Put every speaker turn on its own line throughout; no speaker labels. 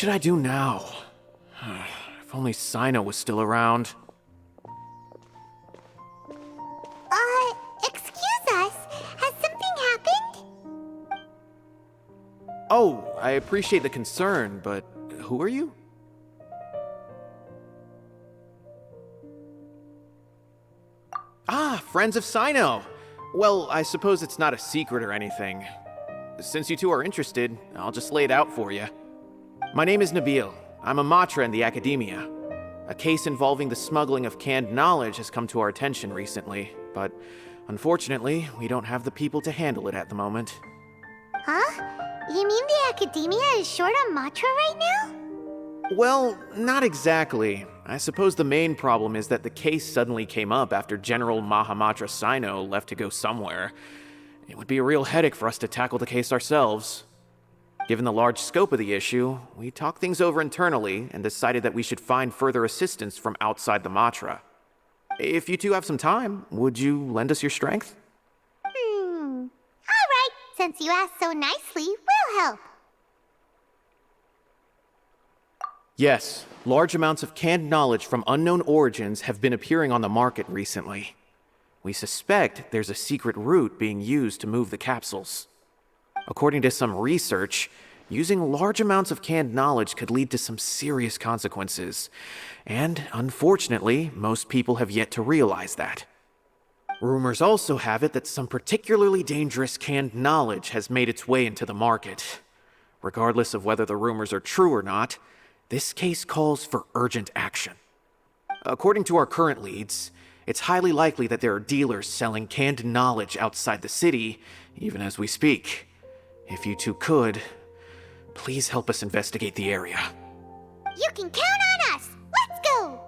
should I do now? If only Cyno was still around.
Excuse us. Has something happened?
Oh, I appreciate the concern, but who are you? Ah, friends of Cyno! Well, I suppose it's not a secret or anything. Since you two are interested, I'll just lay it out for you. My name is Nabil. I'm a Matra in the Academia. A case involving the smuggling of canned knowledge has come to our attention recently, but unfortunately, we don't have the people to handle it at the moment.
Huh? You mean the Academia is short on Matra right now?
Well, not exactly. I suppose the main problem is that the case suddenly came up after General Mahamatra Cyno left to go somewhere. It would be a real headache for us to tackle the case ourselves. Given the large scope of the issue, we talked things over internally and decided that we should find further assistance from outside the Matra. If you two have some time, would you lend us your strength?
All right. Since you asked so nicely, we'll help.
Yes, large amounts of canned knowledge from unknown origins have been appearing on the market recently. We suspect there's a secret route being used to move the capsules. According to some research, using large amounts of canned knowledge could lead to some serious consequences. And unfortunately, most people have yet to realize that. Rumors also have it that some particularly dangerous canned knowledge has made its way into the market. Regardless of whether the rumors are true or not, this case calls for urgent action. According to our current leads, it's highly likely that there are dealers selling canned knowledge outside the city, even as we speak. If you two could, please help us investigate the area.
You can count on us! Let's go!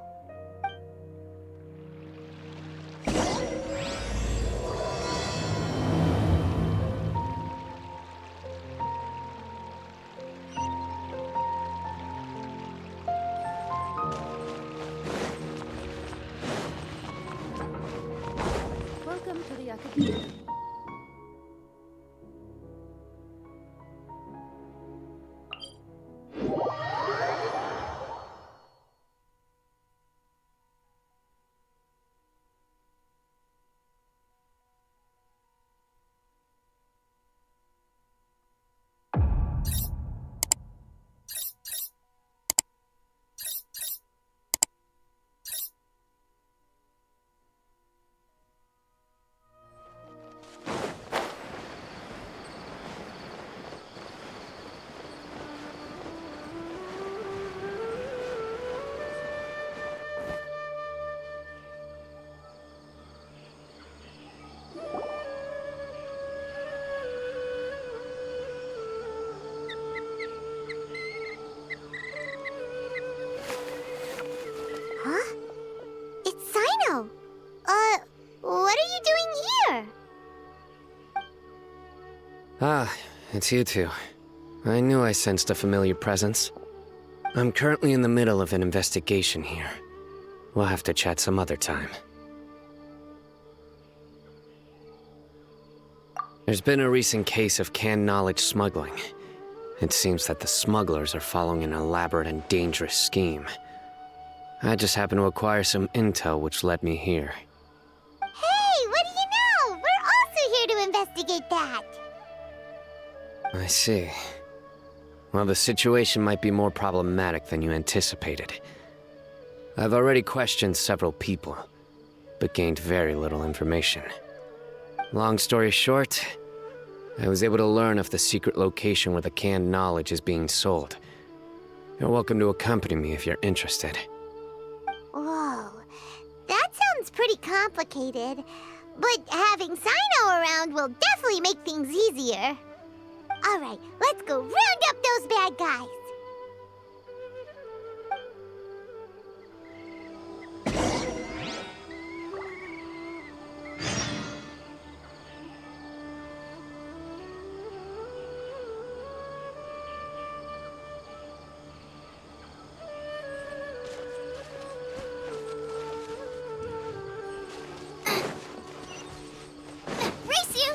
Welcome to the Academia.
Huh? It's Cyno! What are you doing here?
Ah, it's you two. I knew I sensed a familiar presence. I'm currently in the middle of an investigation here. We'll have to chat some other time. There's been a recent case of canned knowledge smuggling. It seems that the smugglers are following an elaborate and dangerous scheme. I just happened to acquire some intel which led me here.
Hey, what do you know? We're also here to investigate that.
I see. Well, the situation might be more problematic than you anticipated. I've already questioned several people, but gained very little information. Long story short, I was able to learn of the secret location where the canned knowledge is being sold. You're welcome to accompany me if you're interested.
Whoa, that sounds pretty complicated. But having Cyno around will definitely make things easier. All right, let's go round up those bad guys. Race you!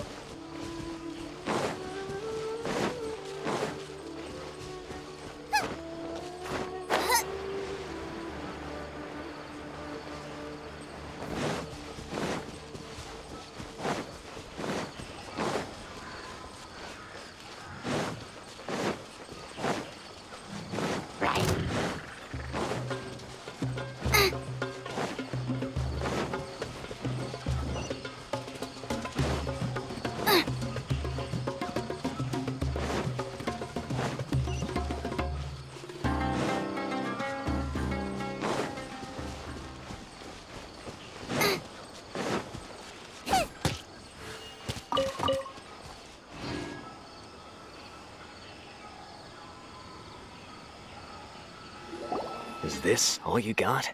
this all you got?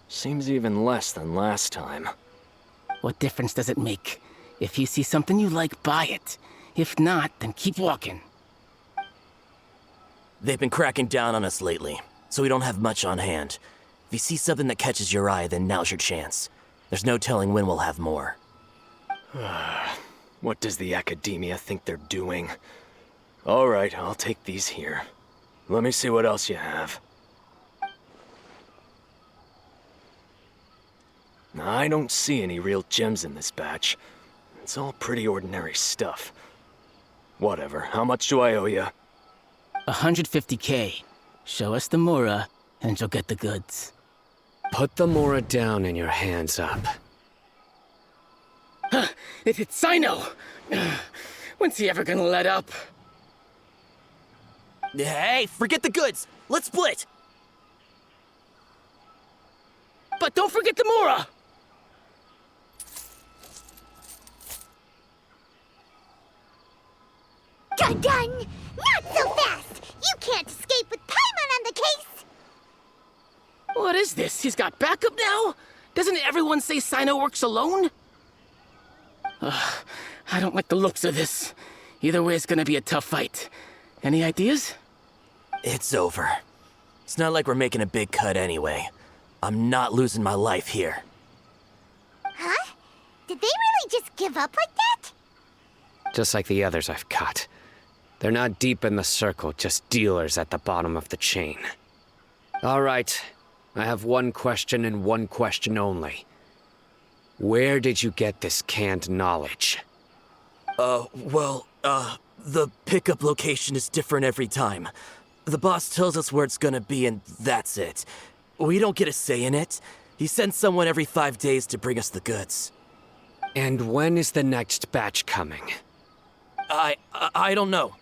Seems even less than last time.
What difference does it make? If you see something you like, buy it. If not, then keep walking.
They've been cracking down on us lately, so we don't have much on hand. If you see something that catches your eye, then now's your chance. There's no telling when we'll have more.
What does the Academia think they're doing? Alright, I'll take these here. Let me see what else you have. I don't see any real gems in this batch. It's all pretty ordinary stuff. Whatever, how much do I owe you?
150K. Show us the Mora, and you'll get the goods.
Put the Mora down and your hands up.
It's Cyno! When's he ever gonna let up?
Hey, forget the goods! Let's split!
But don't forget the Mora!
Dun dun! Not so fast! You can't escape with Paimon on the case!
What is this? He's got backup now? Doesn't everyone say Cyno works alone? I don't like the looks of this. Either way, it's gonna be a tough fight. Any ideas?
It's over. It's not like we're making a big cut anyway. I'm not losing my life here.
Huh? Did they really just give up like that?
Just like the others I've cut. They're not deep in the circle, just dealers at the bottom of the chain. Alright, I have one question and one question only. Where did you get this canned knowledge?
The pickup location is different every time. The boss tells us where it's gonna be and that's it. We don't get a say in it. He sends someone every 5 days to bring us the goods.
And when is the next batch coming?
I don't know.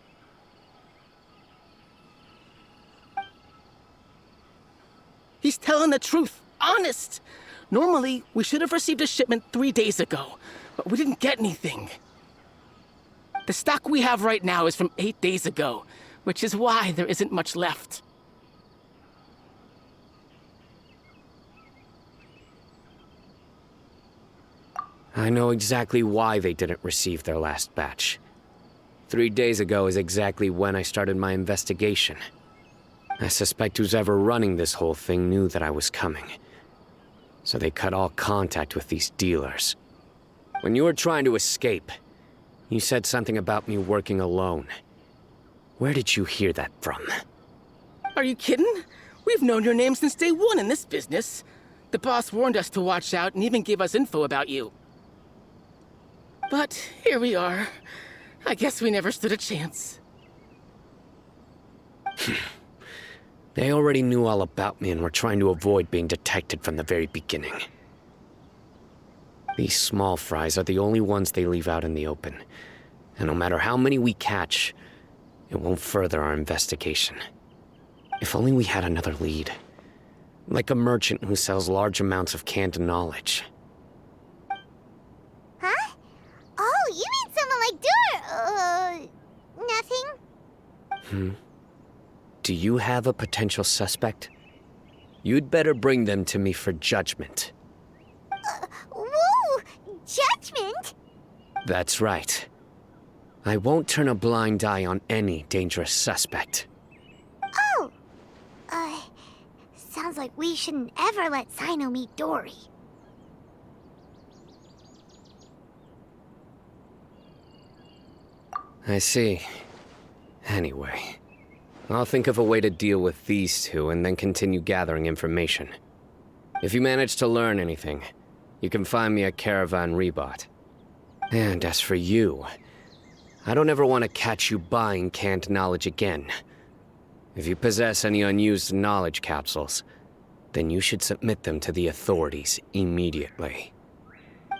He's telling the truth. Honest. Normally, we should have received a shipment 3 days ago, but we didn't get anything. The stock we have right now is from 8 days ago, which is why there isn't much left.
I know exactly why they didn't receive their last batch. 3 days ago is exactly when I started my investigation. I suspect who's ever running this whole thing knew that I was coming. So they cut all contact with these dealers. When you were trying to escape, you said something about me working alone. Where did you hear that from?
Are you kidding? We've known your name since day one in this business. The boss warned us to watch out and even gave us info about you. But here we are. I guess we never stood a chance.
They already knew all about me and were trying to avoid being detected from the very beginning. These small fries are the only ones they leave out in the open. And no matter how many we catch, it won't further our investigation. If only we had another lead. Like a merchant who sells large amounts of canned knowledge.
Huh? Oh, you mean someone like nothing?
Do you have a potential suspect? You'd better bring them to me for judgment.
Whoa! Judgment?
That's right. I won't turn a blind eye on any dangerous suspect.
Oh! Sounds like we shouldn't ever let Cyno meet Dory.
I see. Anyway, I'll think of a way to deal with these two and then continue gathering information. If you manage to learn anything, you can find me at Caravan Rebot. And as for you, I don't ever want to catch you buying canned knowledge again. If you possess any unused knowledge capsules, then you should submit them to the authorities immediately.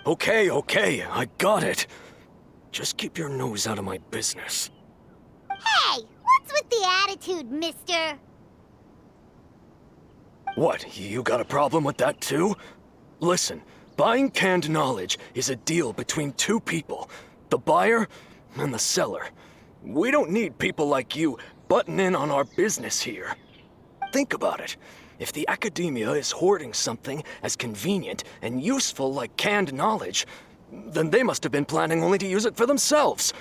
Okay, I got it. Just keep your nose out of my business.
Hey! What's with the attitude, mister?
What, you got a problem with that too? Listen, buying canned knowledge is a deal between two people, the buyer and the seller. We don't need people like you butting in on our business here.
Think about it. If the academia is hoarding something as convenient and useful like canned knowledge, then they must have been planning only to use it for themselves.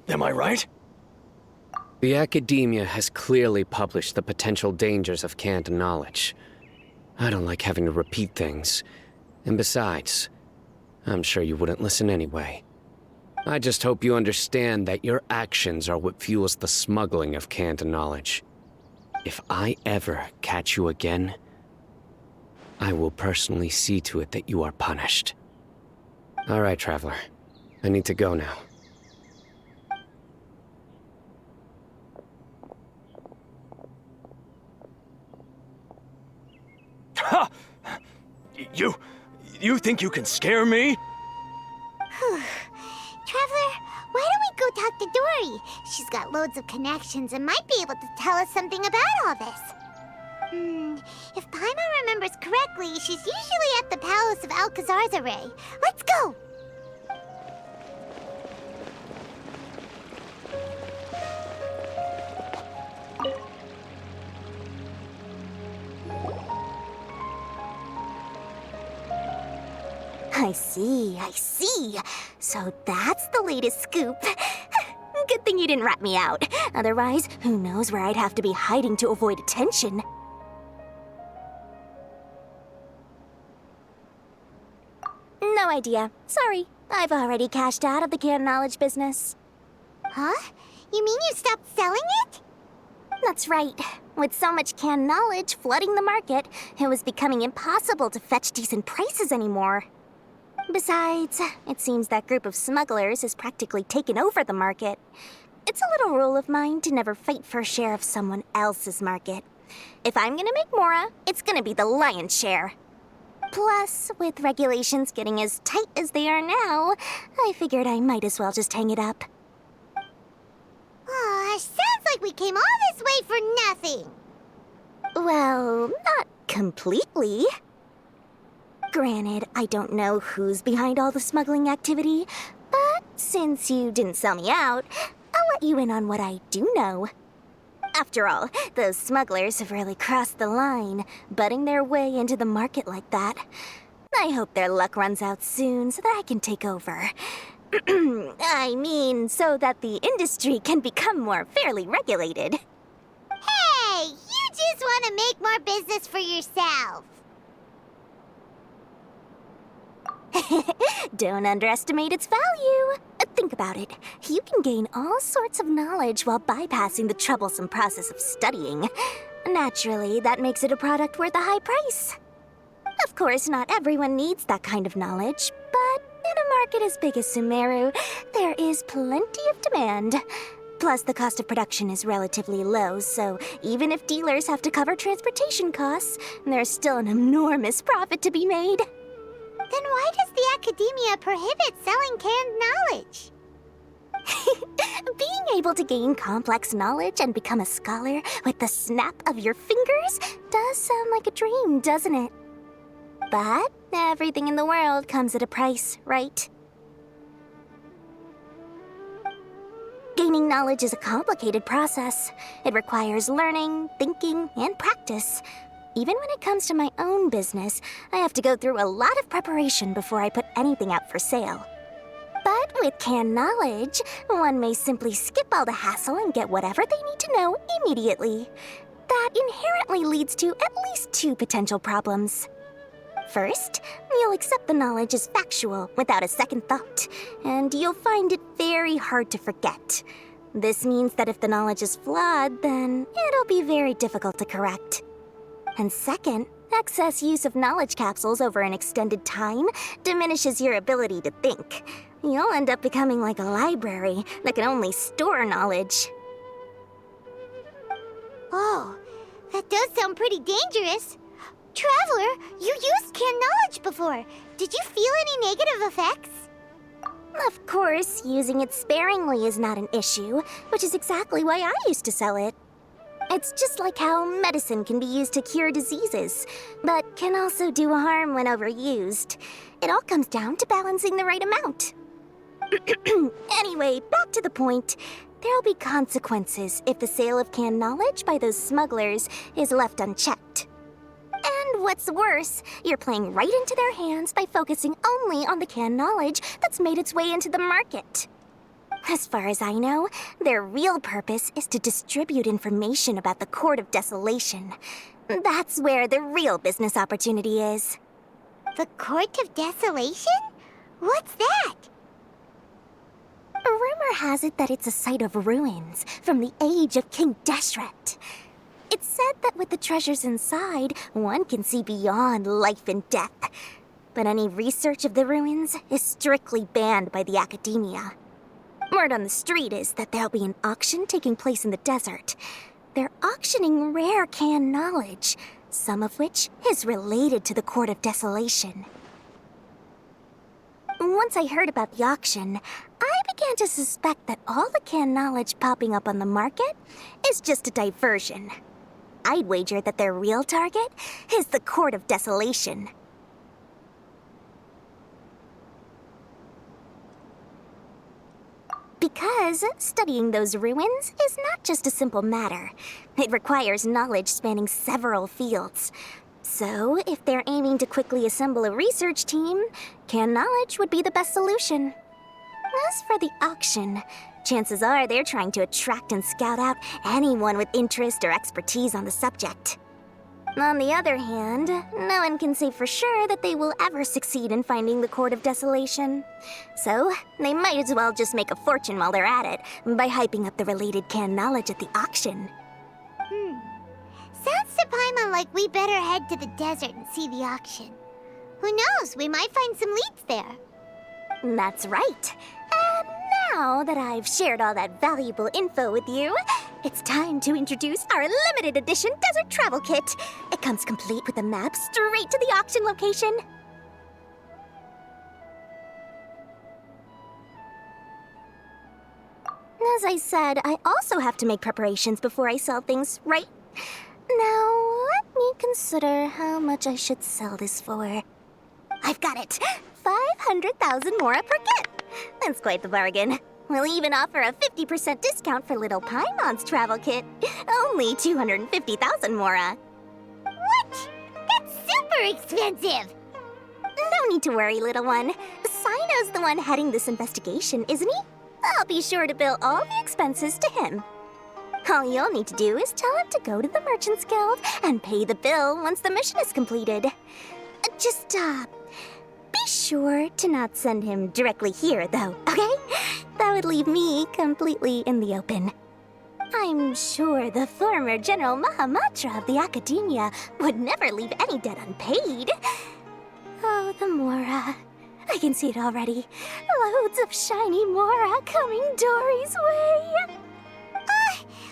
Am I right?
The academia has clearly published the potential dangers of canned knowledge. I don't like having to repeat things. And besides, I'm sure you wouldn't listen anyway. I just hope you understand that your actions are what fuels the smuggling of canned knowledge. If I ever catch you again, I will personally see to it that you are punished. All right, Traveler. I need to go now.
Ha! You think you can scare me?
Traveler, why don't we go talk to Dory? She's got loads of connections and might be able to tell us something about all this. If Paimon remembers correctly, she's usually at the Palace of Alcazar's Array. Let's go!
I see. So that's the latest scoop. Good thing you didn't rat me out. Otherwise, who knows where I'd have to be hiding to avoid attention. No idea. Sorry. I've already cashed out of the canned knowledge business.
Huh? You mean you stopped selling it?
That's right. With so much canned knowledge flooding the market, it was becoming impossible to fetch decent prices anymore. Besides, it seems that group of smugglers has practically taken over the market. It's a little rule of mine to never fight for a share of someone else's market. If I'm gonna make Mora, it's gonna be the lion's share. Plus, with regulations getting as tight as they are now, I figured I might as well just hang it up.
Aw, sounds like we came all this way for nothing.
Well, not completely. Granted, I don't know who's behind all the smuggling activity, but since you didn't sell me out, I'll let you in on what I do know. After all, those smugglers have really crossed the line, butting their way into the market like that. I hope their luck runs out soon so that I can take over. I mean, so that the industry can become more fairly regulated.
Hey, you just want to make more business for yourself.
Don't underestimate its value. Think about it. You can gain all sorts of knowledge while bypassing the troublesome process of studying. Naturally, that makes it a product worth a high price. Of course, not everyone needs that kind of knowledge, but in a market as big as Sumeru, there is plenty of demand. Plus, the cost of production is relatively low, so even if dealers have to cover transportation costs, there's still an enormous profit to be made.
Then why does the academia prohibit selling canned knowledge?
Being able to gain complex knowledge and become a scholar with the snap of your fingers does sound like a dream, doesn't it? But everything in the world comes at a price, right? Gaining knowledge is a complicated process. It requires learning, thinking, and practice. Even when it comes to my own business, I have to go through a lot of preparation before I put anything out for sale. But with canned knowledge, one may simply skip all the hassle and get whatever they need to know immediately. That inherently leads to at least two potential problems. First, you'll accept the knowledge as factual without a second thought, and you'll find it very hard to forget. This means that if the knowledge is flawed, then it'll be very difficult to correct. And second, excess use of knowledge capsules over an extended time diminishes your ability to think. You'll end up becoming like a library that can only store knowledge.
Oh, that does sound pretty dangerous. Traveler, you used canned knowledge before. Did you feel any negative effects?
Of course, using it sparingly is not an issue, which is exactly why I used to sell it. It's just like how medicine can be used to cure diseases, but can also do harm when overused. It all comes down to balancing the right amount. Anyway, back to the point. there'll be consequences if the sale of canned knowledge by those smugglers is left unchecked. And what's worse, you're playing right into their hands by focusing only on the canned knowledge that's made its way into the market. As far as I know, their real purpose is to distribute information about the Court of Desolation. That's where the real business opportunity is.
The Court of Desolation? What's that?
A rumor has it that it's a site of ruins from the age of King Deshret. It's said that with the treasures inside, one can see beyond life and death. But any research of the ruins is strictly banned by the academia. Word on the street is that there'll be an auction taking place in the desert. They're auctioning rare canned knowledge, some of which is related to the Court of Desolation. Once I heard about the auction, I began to suspect that all the canned knowledge popping up on the market is just a diversion. I'd wager that their real target is the Court of Desolation. Because studying those ruins is not just a simple matter. It requires knowledge spanning several fields. So, if they're aiming to quickly assemble a research team, canned knowledge would be the best solution. As for the auction, chances are they're trying to attract and scout out anyone with interest or expertise on the subject. On the other hand, no one can say for sure that they will ever succeed in finding the Court of Desolation. So, they might as well just make a fortune while they're at it by hyping up the related canned knowledge at the auction.
Sounds to Paimon like we better head to the desert and see the auction. Who knows, we might find some leads there.
That's right. And now that I've shared all that valuable info with you, it's time to introduce our limited edition desert travel kit. It comes complete with a map straight to the auction location. As I said, I also have to make preparations before I sell things, right? Now, let me consider how much I should sell this for. I've got it! 500,000 mora per kit! That's quite the bargain. We'll even offer a 50% discount for little Paimon's travel kit. Only 250,000 mora.
What? That's super expensive!
No need to worry, little one. Cyno's the one heading this investigation, isn't he? I'll be sure to bill all the expenses to him. All you'll need to do is tell him to go to the Merchants Guild and pay the bill once the mission is completed. Just, be sure to not send him directly here, though, okay? That would leave me completely in the open. I'm sure the former General Mahamatra of the Academia would never leave any debt unpaid. Oh, the Mora. I can see it already. Loads of shiny Mora coming Dory's way.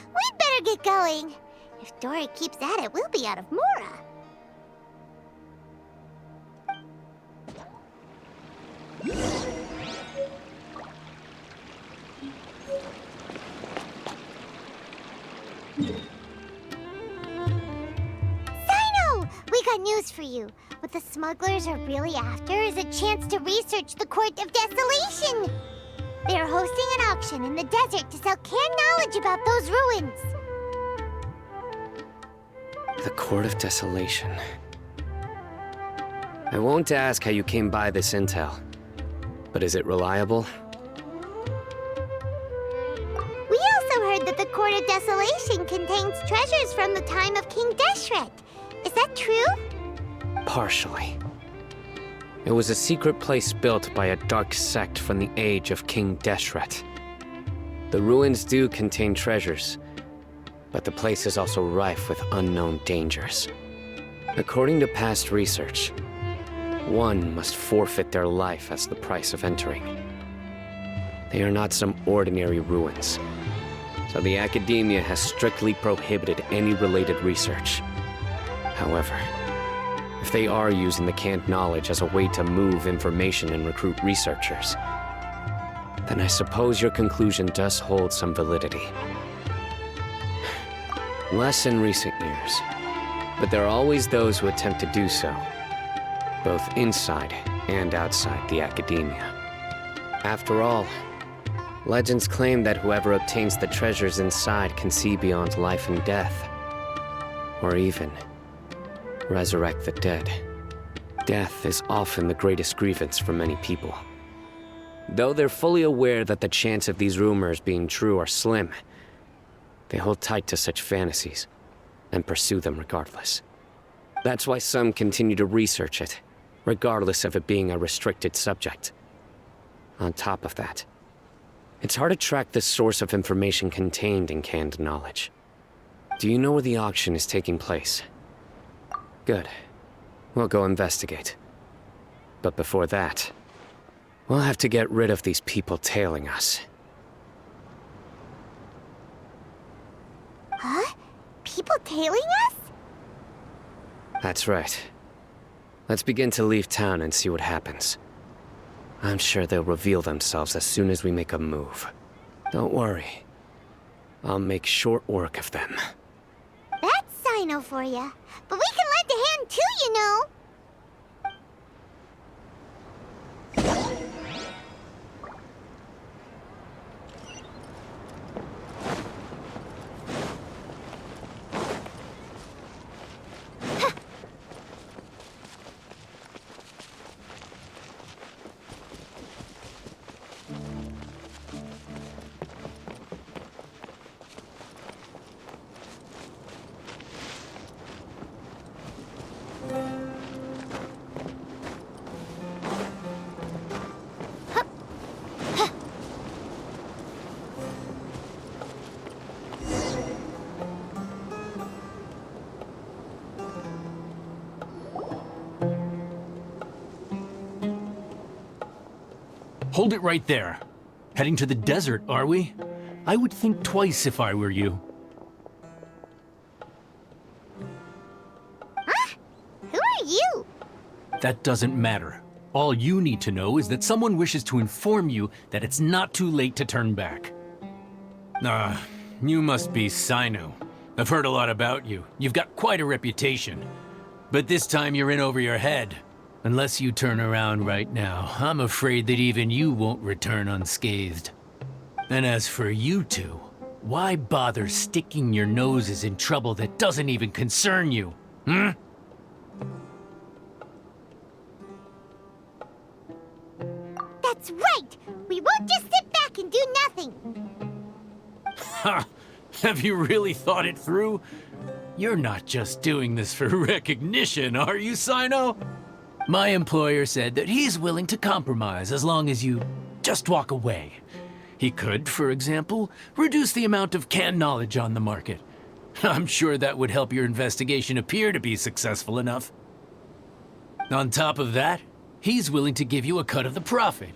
We'd better get going. If Dory keeps at it, we'll be out of Mora. Cyno! We got news for you. What the smugglers are really after is a chance to research the Court of Desolation. They are hosting an auction in the desert to sell canned knowledge about those ruins.
The Court of Desolation. I won't ask how you came by this intel, but is it reliable?
We also heard that the Court of Desolation contains treasures from the time of King Deshret. Is that true?
Partially. It was a secret place built by a dark sect from the age of King Deshret. The ruins do contain treasures, but the place is also rife with unknown dangers. According to past research, one must forfeit their life as the price of entering. They are not some ordinary ruins, so the Academia has strictly prohibited any related research. However, if they are using the canned knowledge as a way to move information and recruit researchers, then I suppose your conclusion does hold some validity. Less in recent years, but there are always those who attempt to do so, both inside and outside the Academia. After all, Legends claim that whoever obtains the treasures inside can see beyond life and death. Or even resurrect the dead. Death is often the greatest grievance for many people. Though they're fully aware that the chance of these rumors being true are slim, they hold tight to such fantasies and pursue them regardless. That's why some continue to research it, regardless of it being a restricted subject. On top of that, it's hard to track the source of information contained in canned knowledge. Do you know where the auction is taking place? Good. We'll go investigate. But before that, we'll have to get rid of these people tailing us.
Huh? People tailing us?
That's right. Let's begin to leave town and see what happens. I'm sure they'll reveal themselves as soon as we make a move. Don't worry. I'll make short work of them.
That's Cyno for ya. But we can lend a hand too, you know.
Hold it right there. Heading to the desert, are we? I would think twice if I were you.
Huh? Who are you?
That doesn't matter. All you need to know is that someone wishes to inform you that it's not too late to turn back. You must be Cyno. I've heard a lot about you. You've got quite a reputation. But this time you're in over your head. Unless you turn around right now, I'm afraid that even you won't return unscathed. And as for you two, why bother sticking your noses in trouble that doesn't even concern you? Hmm?
That's right! We won't just sit back and do nothing!
Ha! Have you really thought it through? You're not just doing this for recognition, are you, Cyno? My employer said that he's willing to compromise as long as you just walk away. He could, for example, reduce the amount of canned knowledge on the market. I'm sure that would help your investigation appear to be successful enough. On top of that, he's willing to give you a cut of the profit.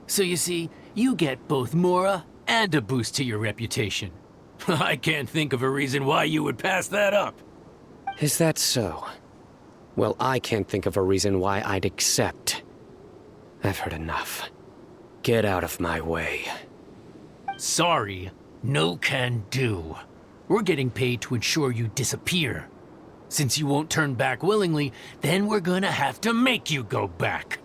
So you see, you get both Mora and a boost to your reputation. I can't think of a reason why you would pass that up.
Is that so? Well, I can't think of a reason why I'd accept. I've heard enough. Get out of my way.
Sorry, no can do. We're getting paid to ensure you disappear. Since you won't turn back willingly, then we're gonna have to make you go back.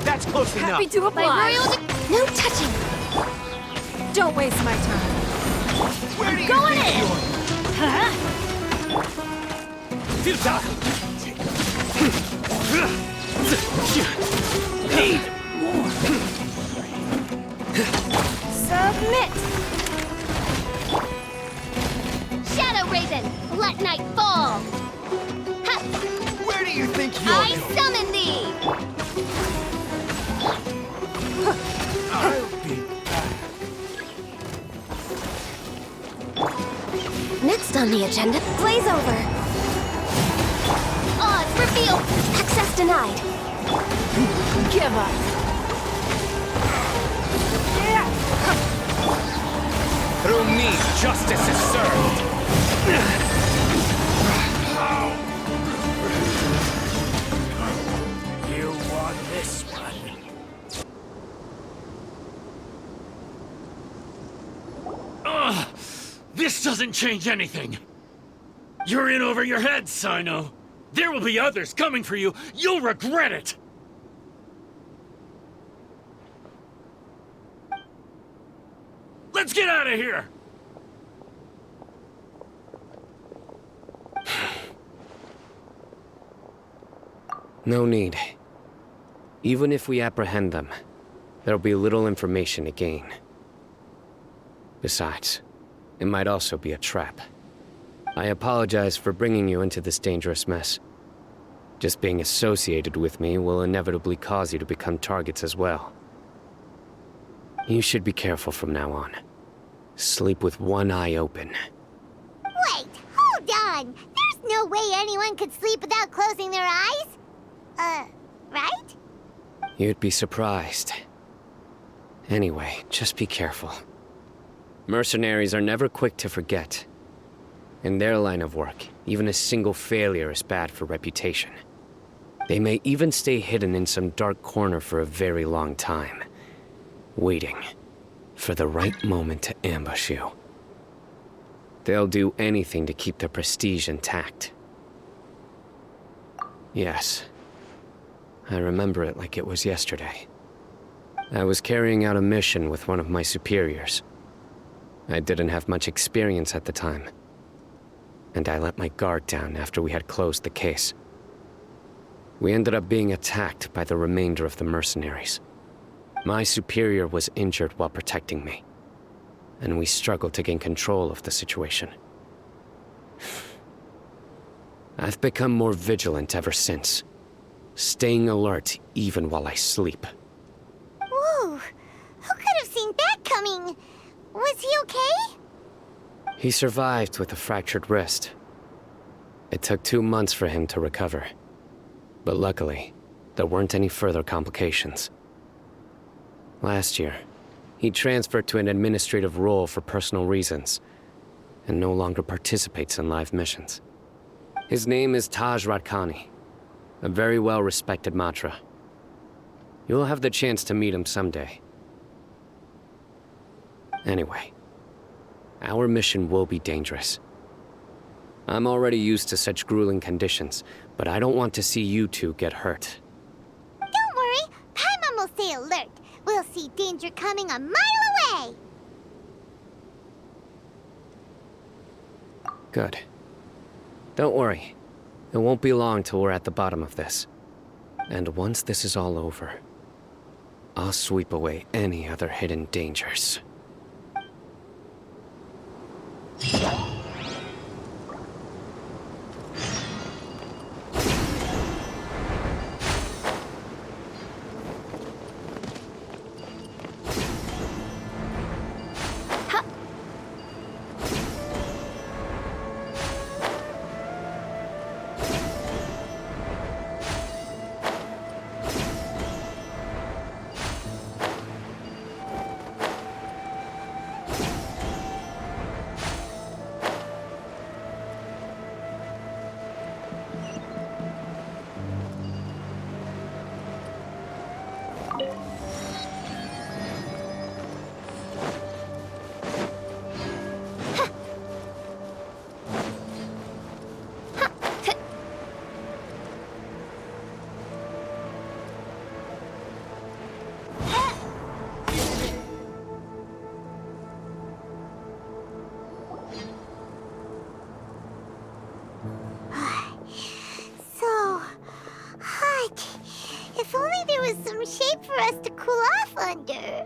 That's close enough.
Happy to oblige.
No touching!
Don't waste my time.
Where do you
Going
think
in!
you're-
Huh?
Need more.
Submit!
Shadow Raven, let night fall! Ha!
Where do you think you're
I
going?
summon thee!
I'll be
Next on the agenda, Blaze over.
Odds revealed!
Access denied.
Give up!
Through me, justice is served. You want this one?
This doesn't change anything. You're in over your head, Cyno. There will be others coming for you. You'll regret it! Let's get out of here!
No need. Even if we apprehend them, there'll be little information to gain. Besides, it might also be a trap. I apologize for bringing you into this dangerous mess. Just being associated with me will inevitably cause you to become targets as well. You should be careful from now on. Sleep with one eye open.
Wait, hold on! There's no way anyone could sleep without closing their eyes? Right?
You'd be surprised. Anyway, just be careful. Mercenaries are never quick to forget. In their line of work, even a single failure is bad for reputation. They may even stay hidden in some dark corner for a very long time, waiting for the right moment to ambush you. They'll do anything to keep their prestige intact. Yes, I remember it like it was yesterday. I was carrying out a mission with one of my superiors. I didn't have much experience at the time, and I let my guard down after we had closed the case. We ended up being attacked by the remainder of the mercenaries. My superior was injured while protecting me, and we struggled to gain control of the situation. I've become more vigilant ever since, staying alert even while I sleep.
Whoa, who could have seen that coming? Was he okay?
He survived with a fractured wrist. It took 2 months for him to recover. But luckily, there weren't any further complications. Last year, he transferred to an administrative role for personal reasons, and no longer participates in live missions. His name is Taj Radkani, a very well-respected Matra. You'll have the chance to meet him someday. Anyway, our mission will be dangerous. I'm already used to such grueling conditions, but I don't want to see you two get hurt.
Don't worry, Paimon will stay alert. We'll see danger coming a mile away.
Good. Don't worry. It won't be long till we're at the bottom of this. And once this is all over, I'll sweep away any other hidden dangers.
So hot. If only there was some shade for us to cool off under.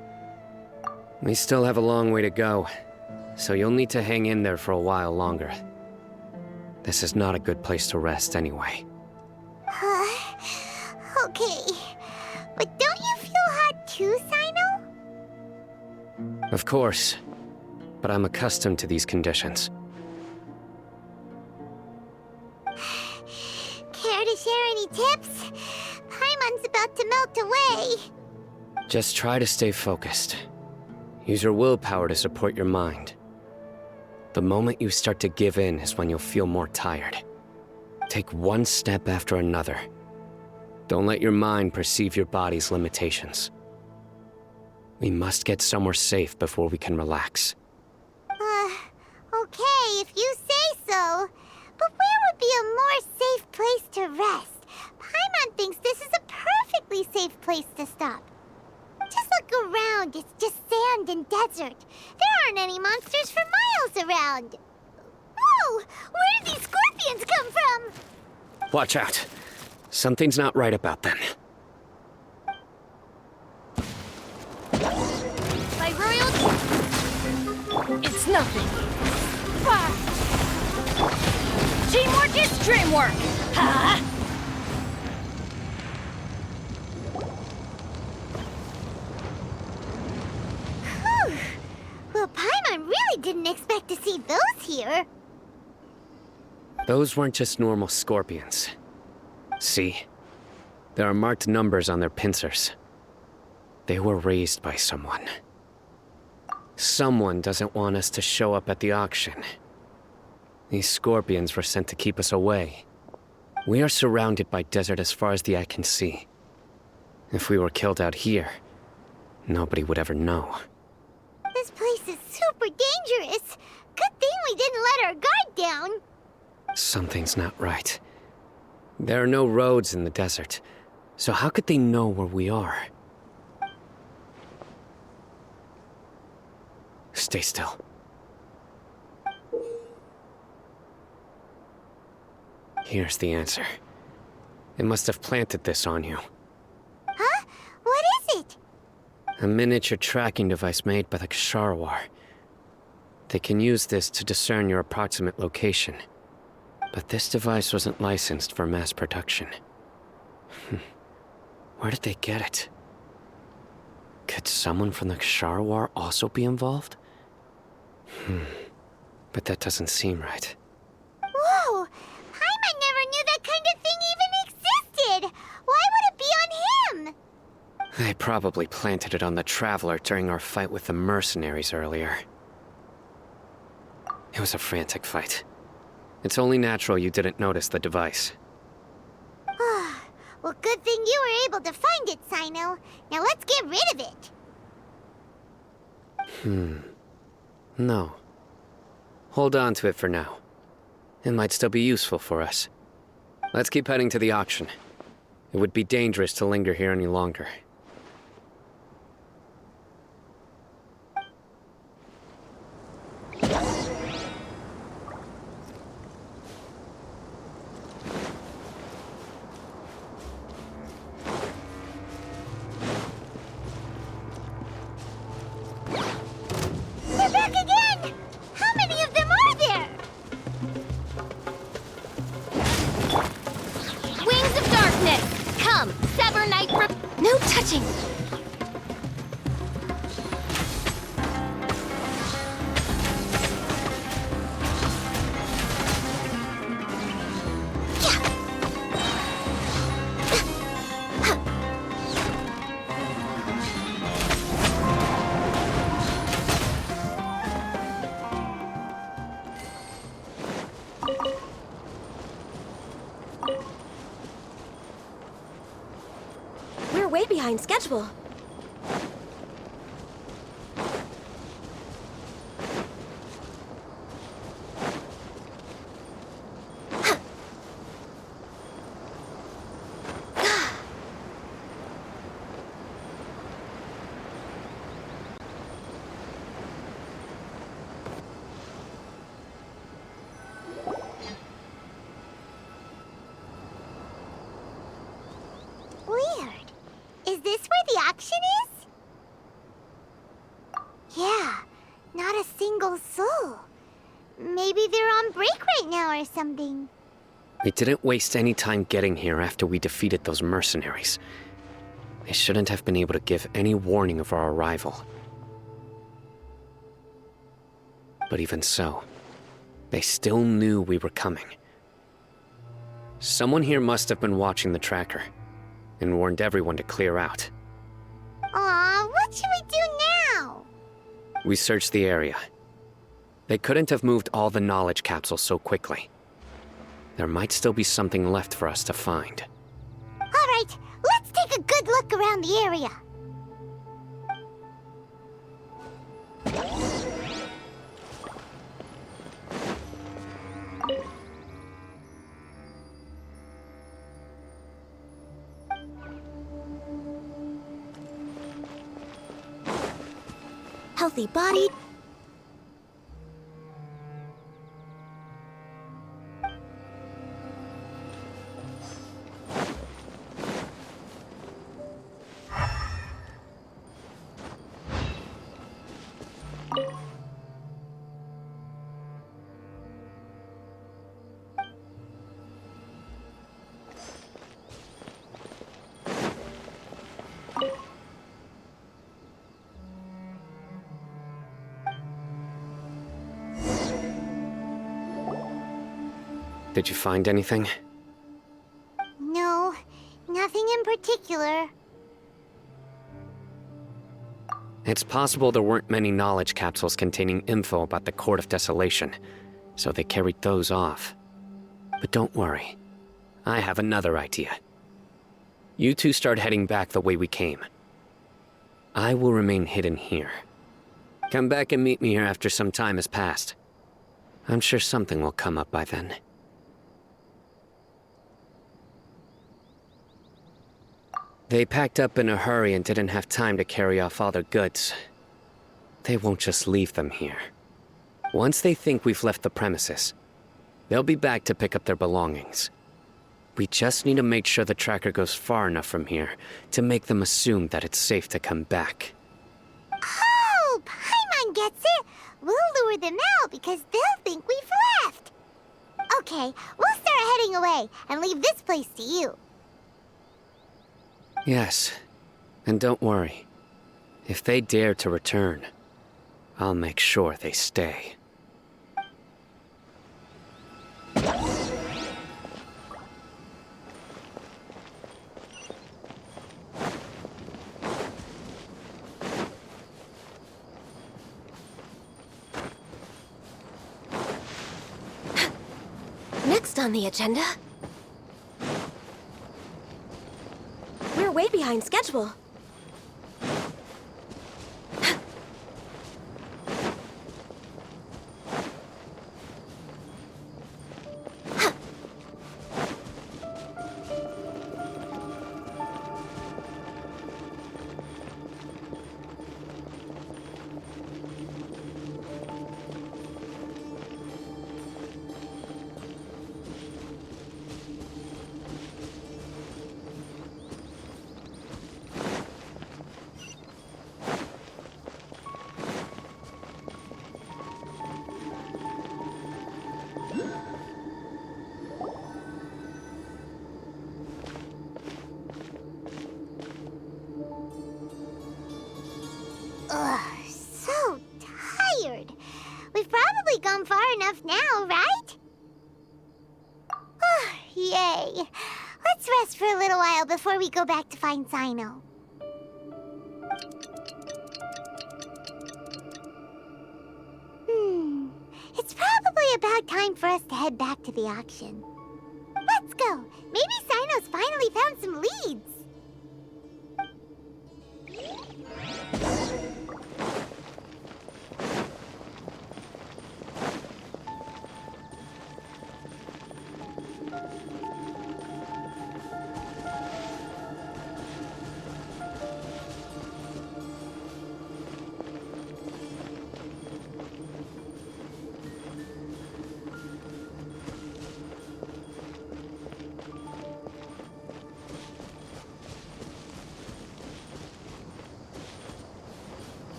We still have a long way to go, so you'll need to hang in there for a while longer. This is not a good place to rest anyway.
Okay. But don't you feel hot too, Cyno?
Of course, but I'm accustomed to these conditions.
Care to share any tips? Paimon's about to melt away.
Just try to stay focused. Use your willpower to support your mind. The moment you start to give in is when you'll feel more tired. Take one step after another. Don't let your mind perceive your body's limitations. We must get somewhere safe before we can relax.
Okay, if you say so. But where would be a more safe place to rest? Paimon thinks this is a perfectly safe place to stop. Just look around, it's just sand and desert. There aren't any monsters for miles around. Whoa! Where did these scorpions come from?
Watch out. Something's not right about them.
My royal... It's nothing. Ah. Teamwork is dreamwork! Ha!
Whew. Well, Paimon really didn't expect to see those here.
Those weren't just normal scorpions. See? There are marked numbers on their pincers. They were raised by someone. Someone doesn't want us to show up at the auction. These scorpions were sent to keep us away. We are surrounded by desert as far as the eye can see. If we were killed out here, nobody would ever know.
This place is super dangerous. Good thing we didn't let our guard down.
Something's not right. There are no roads in the desert, so how could they know where we are? Stay still. Here's the answer. It must have planted this on you.
Huh? What is it?
A miniature tracking device made by the Ksharawar. They can use this to discern your approximate location. But this device wasn't licensed for mass production. Where did they get it? Could someone from the Ksharawar also be involved? But that doesn't seem right.
Whoa! Paimon never knew that kind of thing even existed! Why would it be on him?
They probably planted it on the Traveler during our fight with the mercenaries earlier. It was a frantic fight. It's only natural you didn't notice the device.
Well, good thing you were able to find it, Cyno. Now let's get rid of it.
No. Hold on to it for now. It might still be useful for us. Let's keep heading to the auction. It would be dangerous to linger here any longer.
They're back again! How many of them are there?
Wings of darkness! Come, sever night from... No touching!
We're way behind schedule.
Weird. Is this where the auction is? Yeah, not a single soul. Maybe they're on break right now or something.
We didn't waste any time getting here after we defeated those mercenaries. They shouldn't have been able to give any warning of our arrival. But even so, they still knew we were coming. Someone here must have been watching the tracker and warned everyone to clear out.
Aw, what should we do now?
We searched the area. They couldn't have moved all the knowledge capsules so quickly. There might still be something left for us to find.
All right, let's take a good look around the area.
healthy body.
Did you find anything?
No, nothing in particular.
It's possible there weren't many knowledge capsules containing info about the Court of Desolation, so they carried those off. But don't worry. I have another idea. You two start heading back the way we came. I will remain hidden here. Come back and meet me here after some time has passed. I'm sure something will come up by then. They packed up in a hurry and didn't have time to carry off all their goods. They won't just leave them here. Once they think we've left the premises, they'll be back to pick up their belongings. We just need to make sure the tracker goes far enough from here to make them assume that it's safe to come back.
Oh, Paimon gets it. We'll lure them out because they'll think we've left. Okay, we'll start heading away and leave this place to you.
Yes, and don't worry. If they dare to return, I'll make sure they stay.
Next on the agenda. We're way behind schedule.
Ugh, so tired. We've probably gone far enough now, right? Yay. Let's rest for a little while before we go back to find Cyno. It's probably about time for us to head back to the auction. Let's go. Maybe Cyno's finally found some leads.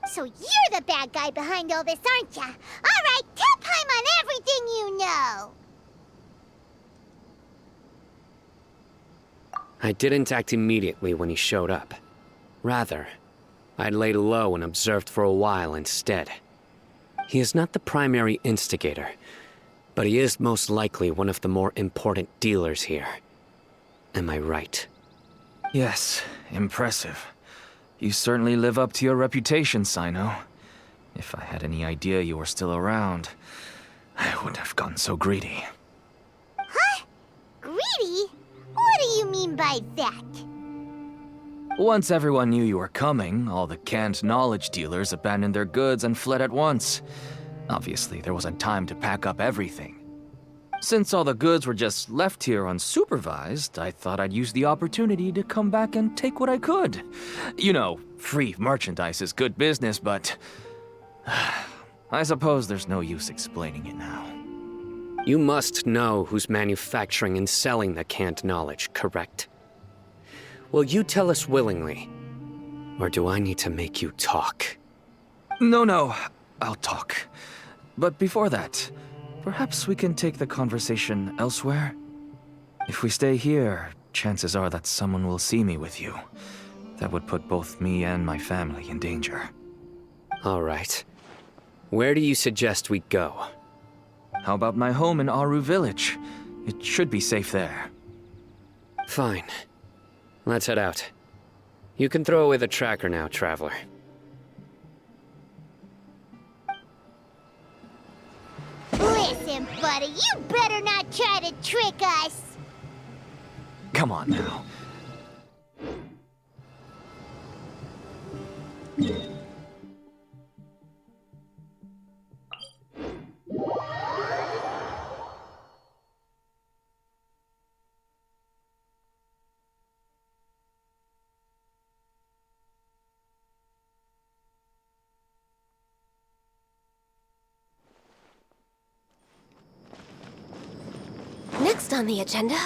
So you're the bad guy behind all this, aren't ya? All right, tell Paimon everything you know.
I didn't act immediately when he showed up. Rather, I laid low and observed for a while instead. He is not the primary instigator, But he is most likely one of the more important dealers here. Am I right?
Yes, impressive. You certainly live up to your reputation, Cyno. If I had any idea you were still around, I wouldn't have gotten so greedy.
Huh? Greedy? What do you mean by that?
Once everyone knew you were coming, all the canned knowledge dealers abandoned their goods and fled at once. Obviously, there wasn't time to pack up everything. Since all the goods were just left here unsupervised, I thought I'd use the opportunity to come back and take what I could. You know, free merchandise is good business, but I suppose there's no use explaining it now.
You must know who's manufacturing and selling the canned knowledge, correct? Will you tell us willingly? Or do I need to make you talk?
No, I'll talk. But before that, perhaps we can take the conversation elsewhere? If we stay here, chances are that someone will see me with you. That would put both me and my family in danger.
All right. Where do you suggest we go?
How about my home in Aru Village? It should be safe there.
Fine. Let's head out. You can throw away the tracker now, Traveler.
Listen, buddy, you better not try to trick us.
Come on now.
Next on the agenda.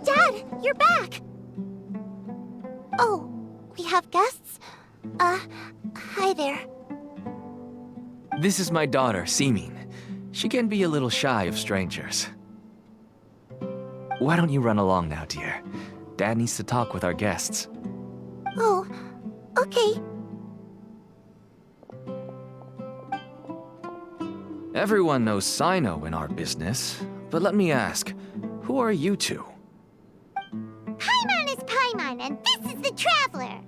Dad, you're back! Oh, we have guests? Hi there.
This is my daughter, Simin. She can be a little shy of strangers. Why don't you run along now, dear? Dad needs to talk with our guests.
Oh, okay.
Everyone knows Cyno in our business, but let me ask, who are you two?
Paimon is Paimon, and this is the Traveler.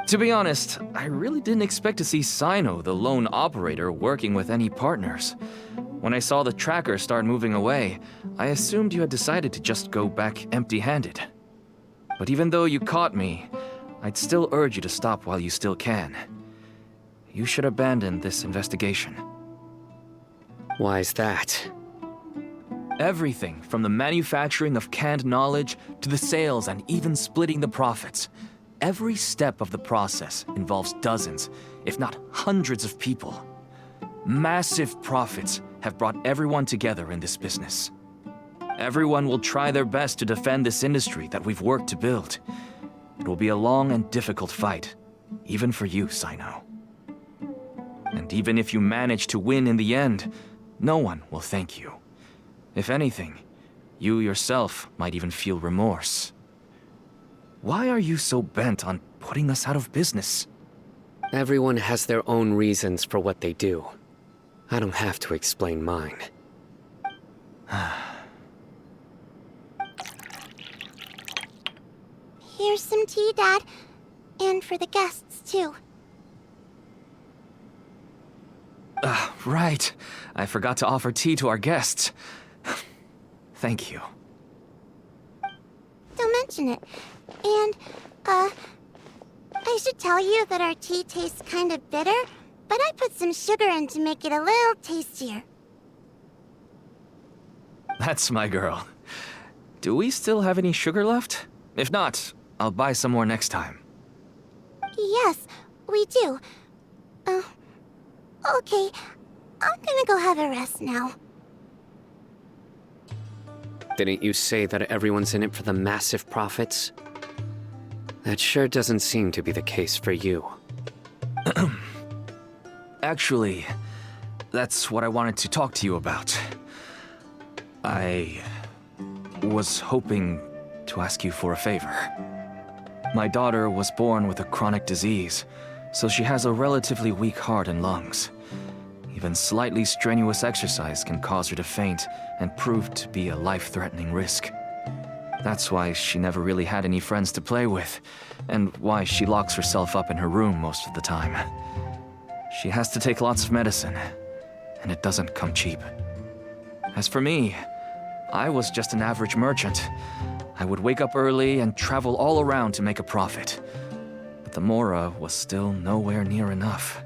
To be honest, I really didn't expect to see Cyno, the lone operator, working with any partners. When I saw the tracker start moving away, I assumed you had decided to just go back empty-handed. But even though you caught me, I'd still urge you to stop while you still can. You should abandon this investigation.
Why is that?
Everything from the manufacturing of canned knowledge to the sales and even splitting the profits. Every step of the process involves dozens, if not hundreds of people. Massive profits have brought everyone together in this business. Everyone will try their best to defend this industry that we've worked to build. It will be a long and difficult fight, even for you, Cyno. And even if you manage to win in the end, no one will thank you. If anything, you yourself might even feel remorse. Why are you so bent on putting us out of business?
Everyone has their own reasons for what they do. I don't have to explain mine.
Here's some tea, Dad. And for the guests, too.
Right. I forgot to offer tea to our guests. Thank you.
Don't mention it. And, I should tell you that our tea tastes kind of bitter, but I put some sugar in to make it a little tastier.
That's my girl. Do we still have any sugar left? If not, I'll buy some more next time.
Yes, we do. Okay. I'm gonna go have a rest now.
Didn't you say that everyone's in it for the massive profits? That sure doesn't seem to be the case for you.
Actually, that's what I wanted to talk to you about. I was hoping to ask you for a favor. My daughter was born with a chronic disease, so she has a relatively weak heart and lungs. Even slightly strenuous exercise can cause her to faint and prove to be a life-threatening risk. That's why she never really had any friends to play with, and why she locks herself up in her room most of the time. She has to take lots of medicine, and it doesn't come cheap. As for me, I was just an average merchant. I would wake up early and travel all around to make a profit. But the Mora was still nowhere near enough.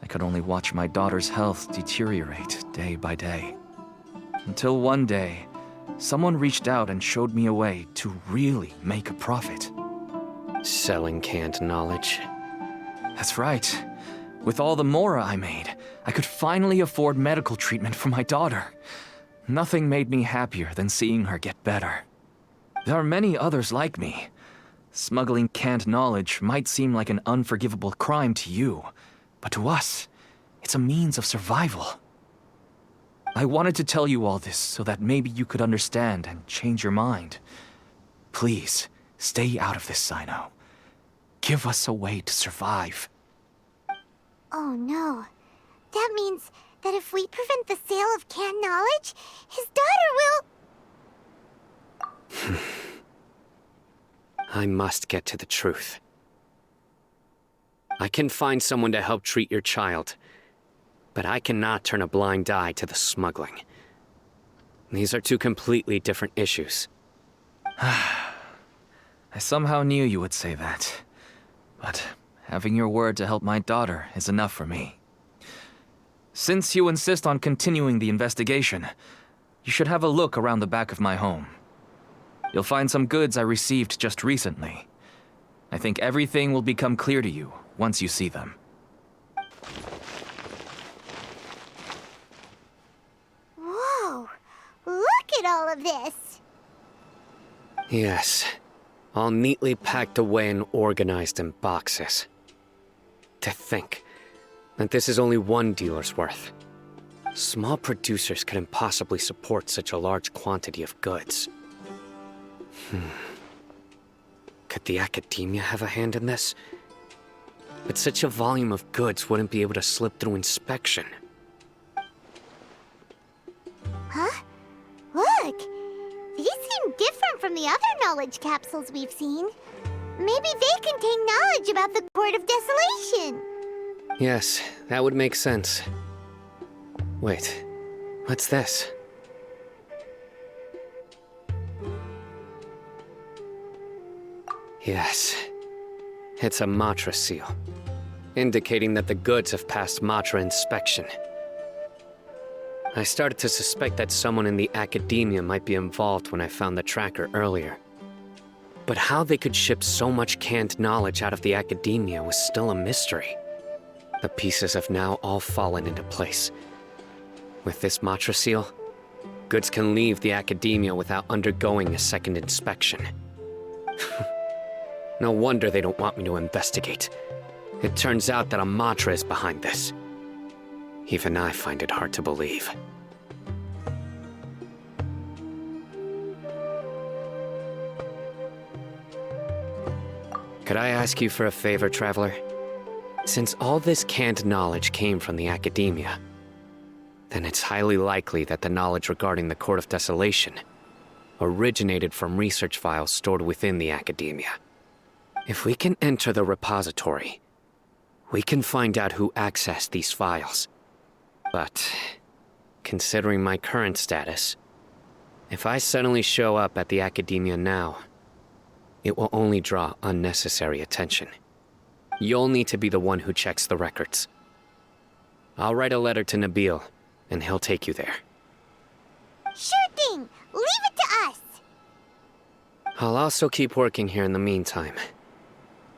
I could only watch my daughter's health deteriorate day by day. Until one day, someone reached out and showed me a way to really make a profit.
Selling canned knowledge.
That's right. With all the Mora I made, I could finally afford medical treatment for my daughter. Nothing made me happier than seeing her get better. There are many others like me. Smuggling canned knowledge might seem like an unforgivable crime to you, but to us, it's a means of survival. I wanted to tell you all this so that maybe you could understand and change your mind. Please, stay out of this, Cyno. Give us a way to survive.
Oh no. That means that if we prevent the sale of canned knowledge, his daughter will...
I must get to the truth. I can find someone to help treat your child, but I cannot turn a blind eye to the smuggling. These are two completely different issues.
I somehow knew you would say that. But having your word to help my daughter is enough for me. Since you insist on continuing the investigation, you should have a look around the back of my home. You'll find some goods I received just recently. I think everything will become clear to you once you see them.
Whoa! Look at all of this!
Yes, all neatly packed away and organized in boxes. To think that this is only one dealer's worth. Small producers couldn't possibly support such a large quantity of goods. Could the academia have a hand in this? But such a volume of goods wouldn't be able to slip through inspection.
Huh? Look! These seem different from the other knowledge capsules we've seen. Maybe they contain knowledge about the Court of Desolation.
Yes, that would make sense. Wait, what's this? Yes, it's a Matra seal, indicating that the goods have passed Matra inspection. I started to suspect that someone in the academia might be involved when I found the tracker earlier. But how they could ship so much canned knowledge out of the academia was still a mystery. The pieces have now all fallen into place. With this Matra seal, goods can leave the academia without undergoing a second inspection. No wonder they don't want me to investigate. It turns out that a Matra is behind this. Even I find it hard to believe. Could I ask you for a favor, Traveler? Since all this canned knowledge came from the academia, then it's highly likely that the knowledge regarding the Court of Desolation originated from research files stored within the academia. If we can enter the repository, we can find out who accessed these files. But, considering my current status, if I suddenly show up at the academia now, it will only draw unnecessary attention. You'll need to be the one who checks the records. I'll write a letter to Nabil, and he'll take you there.
Sure thing! Leave it to us!
I'll also keep working here in the meantime.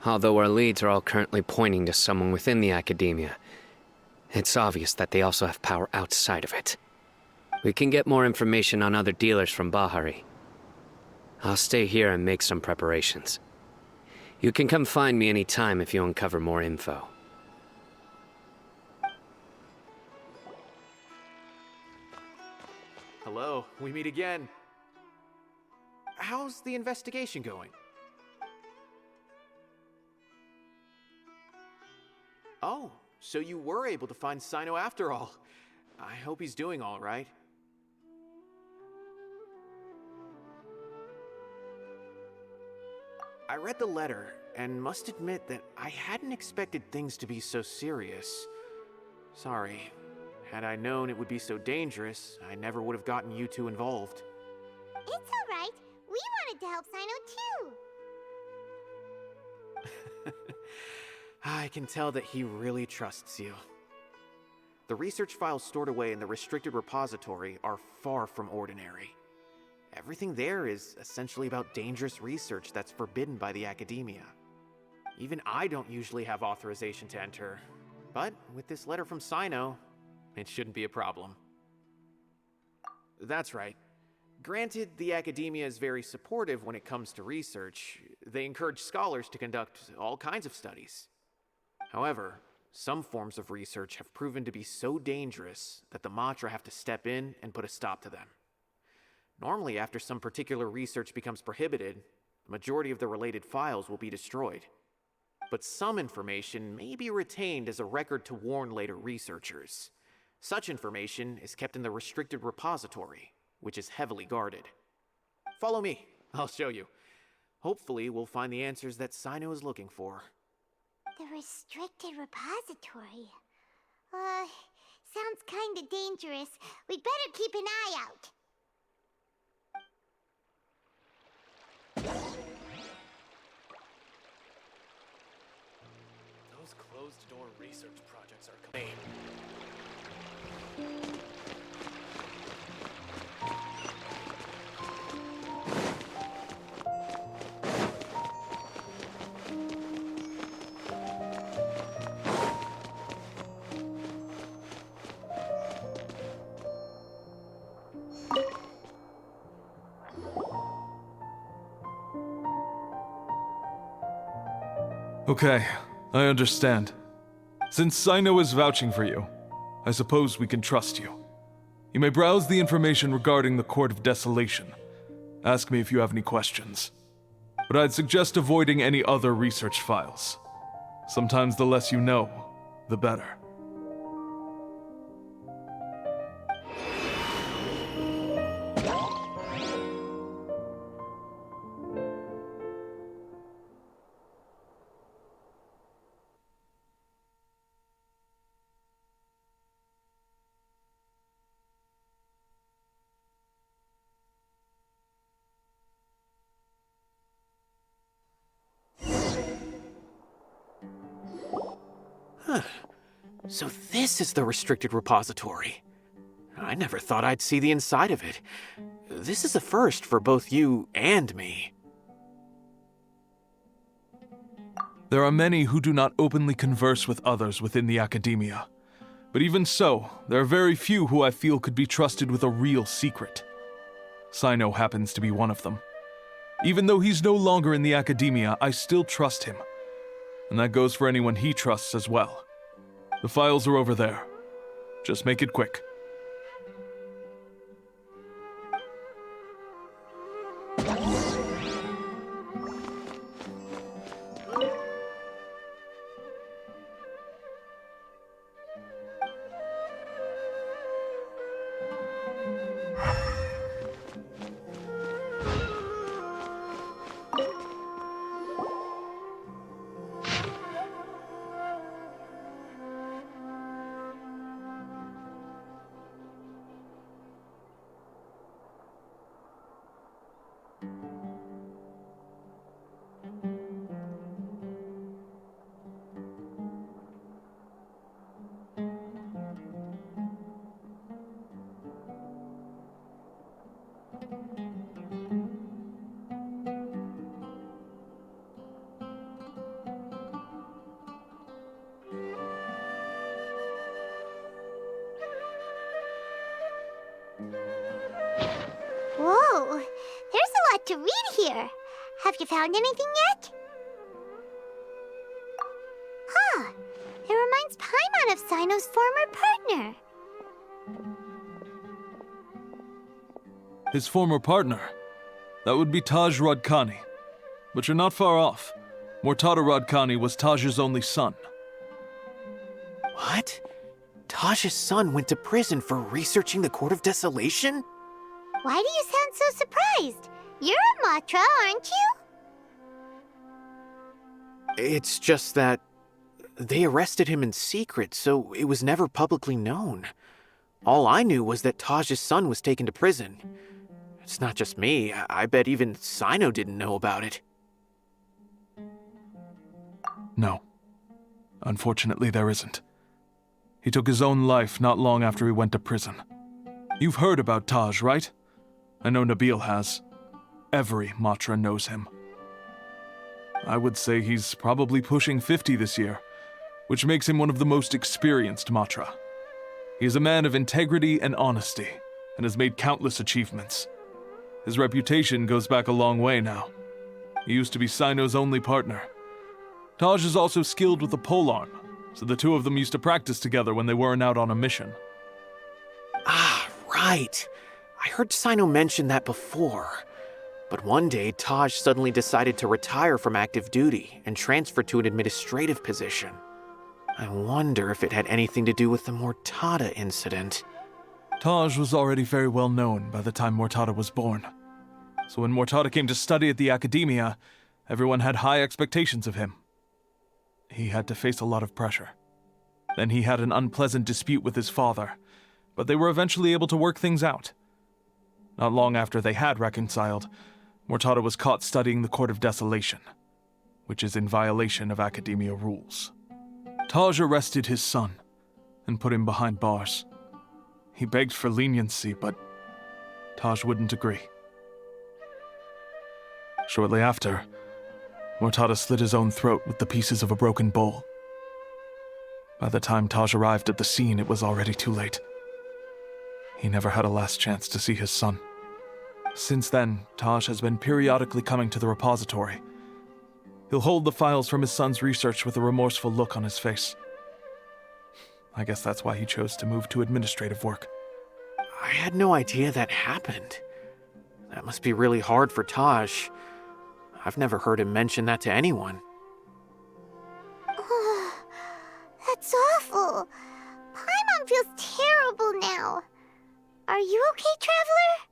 Although our leads are all currently pointing to someone within the academia, it's obvious that they also have power outside of it. We can get more information on other dealers from Bahari. I'll stay here and make some preparations. You can come find me anytime if you uncover more info.
Hello, we meet again. How's the investigation going? Oh, so you were able to find Cyno after all. I hope he's doing all right. I read the letter, and must admit that I hadn't expected things to be so serious. Sorry. Had I known it would be so dangerous, I never would have gotten you two involved.
It's all right. We wanted to help Cyno too.
I can tell that he really trusts you. The research files stored away in the restricted repository are far from ordinary. Everything there is essentially about dangerous research that's forbidden by the academia. Even I don't usually have authorization to enter, but with this letter from Cyno, it shouldn't be a problem. That's right. Granted, the academia is very supportive when it comes to research. They encourage scholars to conduct all kinds of studies. However, some forms of research have proven to be so dangerous that the Matra have to step in and put a stop to them. Normally, after some particular research becomes prohibited, the majority of the related files will be destroyed. But some information may be retained as a record to warn later researchers. Such information is kept in the restricted repository, which is heavily guarded. Follow me, I'll show you. Hopefully, we'll find the answers that Cyno is looking for.
The restricted repository. Sounds kinda dangerous. We'd better keep an eye out.
Those closed-door research projects are coming.
Okay, I understand. Since Cyno is vouching for you, I suppose we can trust you. You may browse the information regarding the Court of Desolation. Ask me if you have any questions. But I'd suggest avoiding any other research files. Sometimes the less you know, the better.
So this is the restricted repository. I never thought I'd see the inside of it. This is a first for both you and me.
There are many who do not openly converse with others within the academia. But even so, there are very few who I feel could be trusted with a real secret. Cyno happens to be one of them. Even though he's no longer in the academia, I still trust him. And that goes for anyone he trusts as well. The files are over there. Just make it quick.
to read here. Have you found anything yet? Huh. It reminds Paimon of Cyno's former partner.
His former partner? That would be Taj Radkani. But you're not far off. Mortada Radkani was Taj's only son.
What? Taj's son went to prison for researching the Court of Desolation?
Why do you sound so surprised? You're a Matra, aren't you?
It's just that they arrested him in secret, so it was never publicly known. All I knew was that Taj's son was taken to prison. It's not just me. I bet even Cyno didn't know about it.
No. Unfortunately, there isn't. He took his own life not long after he went to prison. You've heard about Taj, right? I know Nabil has. Every Matra knows him. I would say he's probably pushing 50 this year, which makes him one of the most experienced Matra. He is a man of integrity and honesty, and has made countless achievements. His reputation goes back a long way now. He used to be Cyno's only partner. Taj is also skilled with the polearm, so the two of them used to practice together when they weren't out on a mission.
Ah, right. I heard Cyno mention that before. But one day, Taj suddenly decided to retire from active duty and transfer to an administrative position. I wonder if it had anything to do with the Mortada incident.
Taj was already very well known by the time Mortada was born. So when Mortada came to study at the Academia, everyone had high expectations of him. He had to face a lot of pressure. Then he had an unpleasant dispute with his father, but they were eventually able to work things out. Not long after they had reconciled, Mortada was caught studying the Court of Desolation, which is in violation of Academia rules. Taj arrested his son and put him behind bars. He begged for leniency, but Taj wouldn't agree. Shortly after, Mortada slit his own throat with the pieces of a broken bowl. By the time Taj arrived at the scene, it was already too late. He never had a last chance to see his son. Since then, Taj has been periodically coming to the repository. He'll hold the files from his son's research with a remorseful look on his face. I guess that's why he chose to move to administrative work.
I had no idea that happened. That must be really hard for Taj. I've never heard him mention that to anyone.
That's awful. Paimon feels terrible now. Are you okay, Traveler?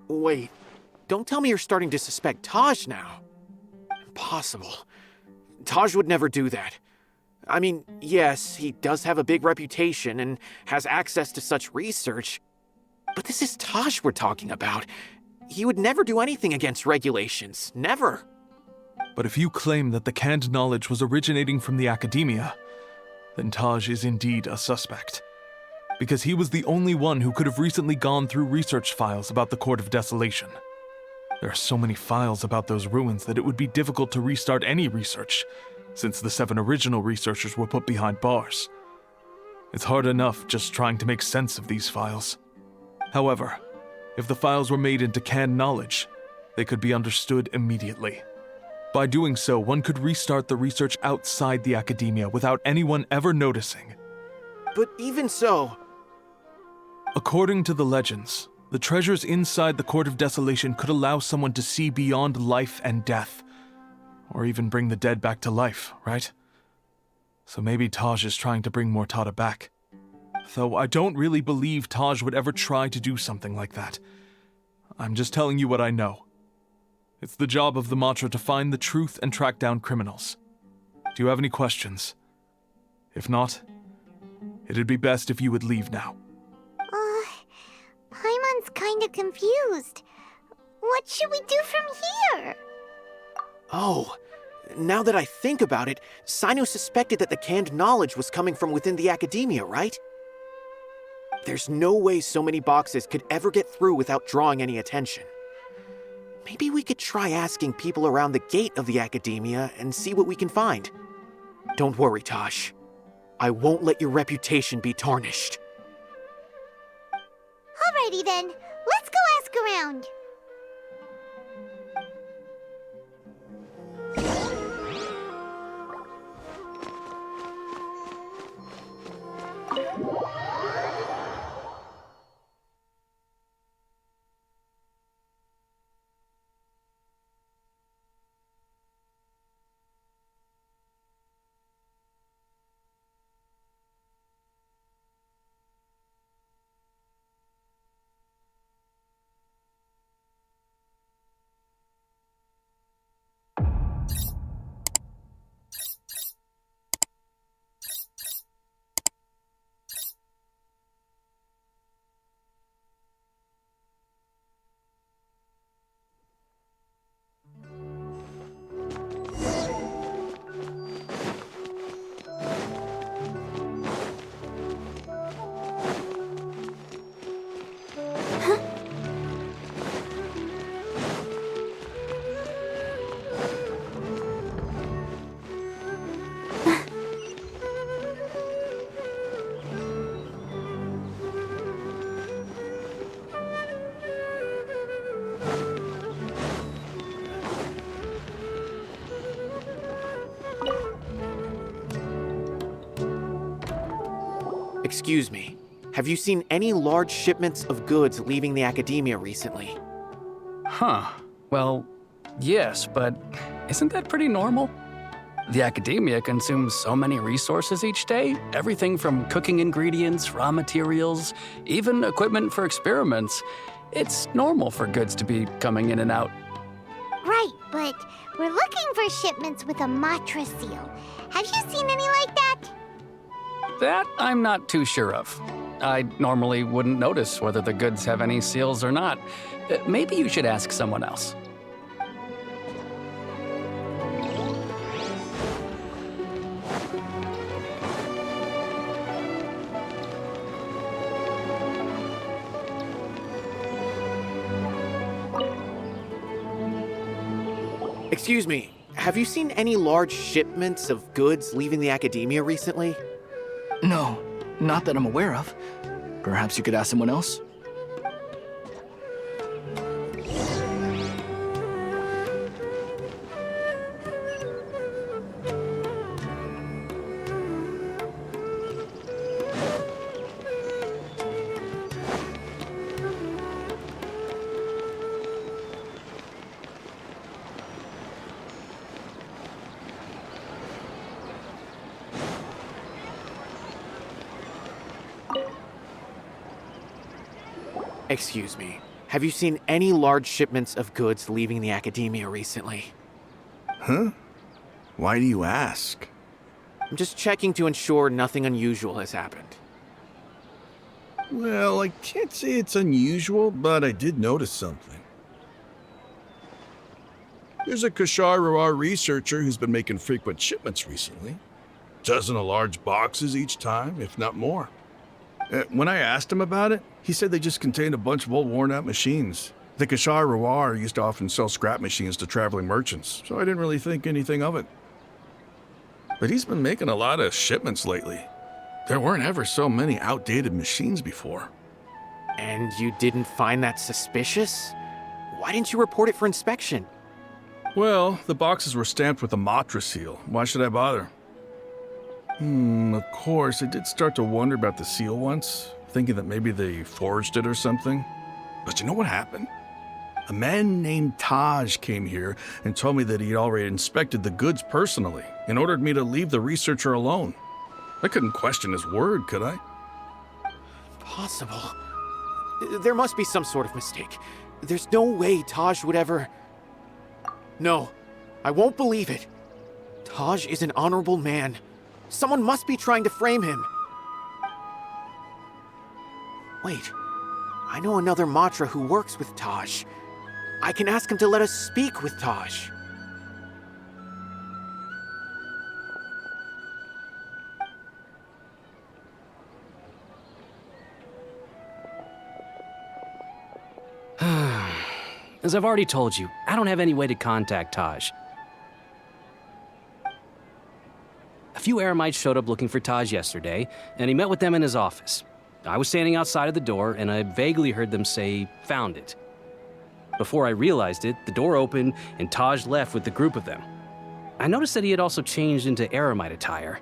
Wait, don't tell me you're starting to suspect Taj now. Impossible. Taj would never do that. I mean, yes, he does have a big reputation and has access to such research, but this is Taj we're talking about. He would never do anything against regulations. Never.
But if you claim that the canned knowledge was originating from the Academia, then Taj is indeed a suspect. Because he was the only one who could have recently gone through research files about the Court of Desolation. There are so many files about those ruins that it would be difficult to restart any research, since the 7 original researchers were put behind bars. It's hard enough just trying to make sense of these files. However, if the files were made into canned knowledge, they could be understood immediately. By doing so, one could restart the research outside the Academia without anyone ever noticing.
But even so...
According to the legends, the treasures inside the Court of Desolation could allow someone to see beyond life and death, or even bring the dead back to life, right? So maybe Taj is trying to bring Mortada back. Though I don't really believe Taj would ever try to do something like that. I'm just telling you what I know. It's the job of the Matra to find the truth and track down criminals. Do you have any questions? If not, it'd be best if you would leave now.
Paimon's kinda confused. What should we do from here?
Oh, now that I think about it, Cyno suspected that the canned knowledge was coming from within the Academia, right? There's no way so many boxes could ever get through without drawing any attention. Maybe we could try asking people around the gate of the Academia and see what we can find. Don't worry, Taj. I won't let your reputation be tarnished.
Alrighty then, let's go ask ask around.
Excuse me. Have you seen any large shipments of goods leaving the academia recently?
Huh. Well, yes, but isn't that pretty normal? The academia consumes so many resources each day. Everything from cooking ingredients, raw materials, even equipment for experiments. It's normal for goods to be coming in and out.
Right, but we're looking for shipments with a Matra seal. Have you seen any like that?
That I'm not too sure of. I normally wouldn't notice whether the goods have any seals or not. Maybe you should ask someone else.
Excuse me. Have you seen any large shipments of goods leaving the academia recently?
No, not that I'm aware of. Perhaps you could ask someone else?
Excuse me. Have you seen any large shipments of goods leaving the academia recently?
Huh? Why do you ask?
I'm just checking to ensure nothing unusual has happened.
Well, I can't say it's unusual, but I did notice something. There's a Kashar researcher who's been making frequent shipments recently. Dozen of large boxes each time, if not more. When I asked him about it, he said they just contained a bunch of old worn-out machines. The Kashar used to often sell scrap machines to traveling merchants, so I didn't really think anything of it. But he's been making a lot of shipments lately. There weren't ever so many outdated machines before.
And you didn't find that suspicious? Why didn't you report it for inspection?
Well, the boxes were stamped with a Matra seal. Why should I bother? Of course, I did start to wonder about the seal once, thinking that maybe they forged it or something. But you know what happened? A man named Taj came here and told me that he'd already inspected the goods personally and ordered me to leave the researcher alone. I couldn't question his word, could I?
Possible. There must be some sort of mistake. There's no way Taj would ever... No, I won't believe it. Taj is an honorable man. Someone must be trying to frame him. Wait, I know another Matra who works with Taj. I can ask him to let us speak with Taj.
As I've already told you, I don't have any way to contact Taj. A few Eremites showed up looking for Taj yesterday, and he met with them in his office. I was standing outside of the door, and I vaguely heard them say, "Found it."
Before I realized it, the door opened and Taj left with the group of them. I noticed that he had also changed into Eremite attire.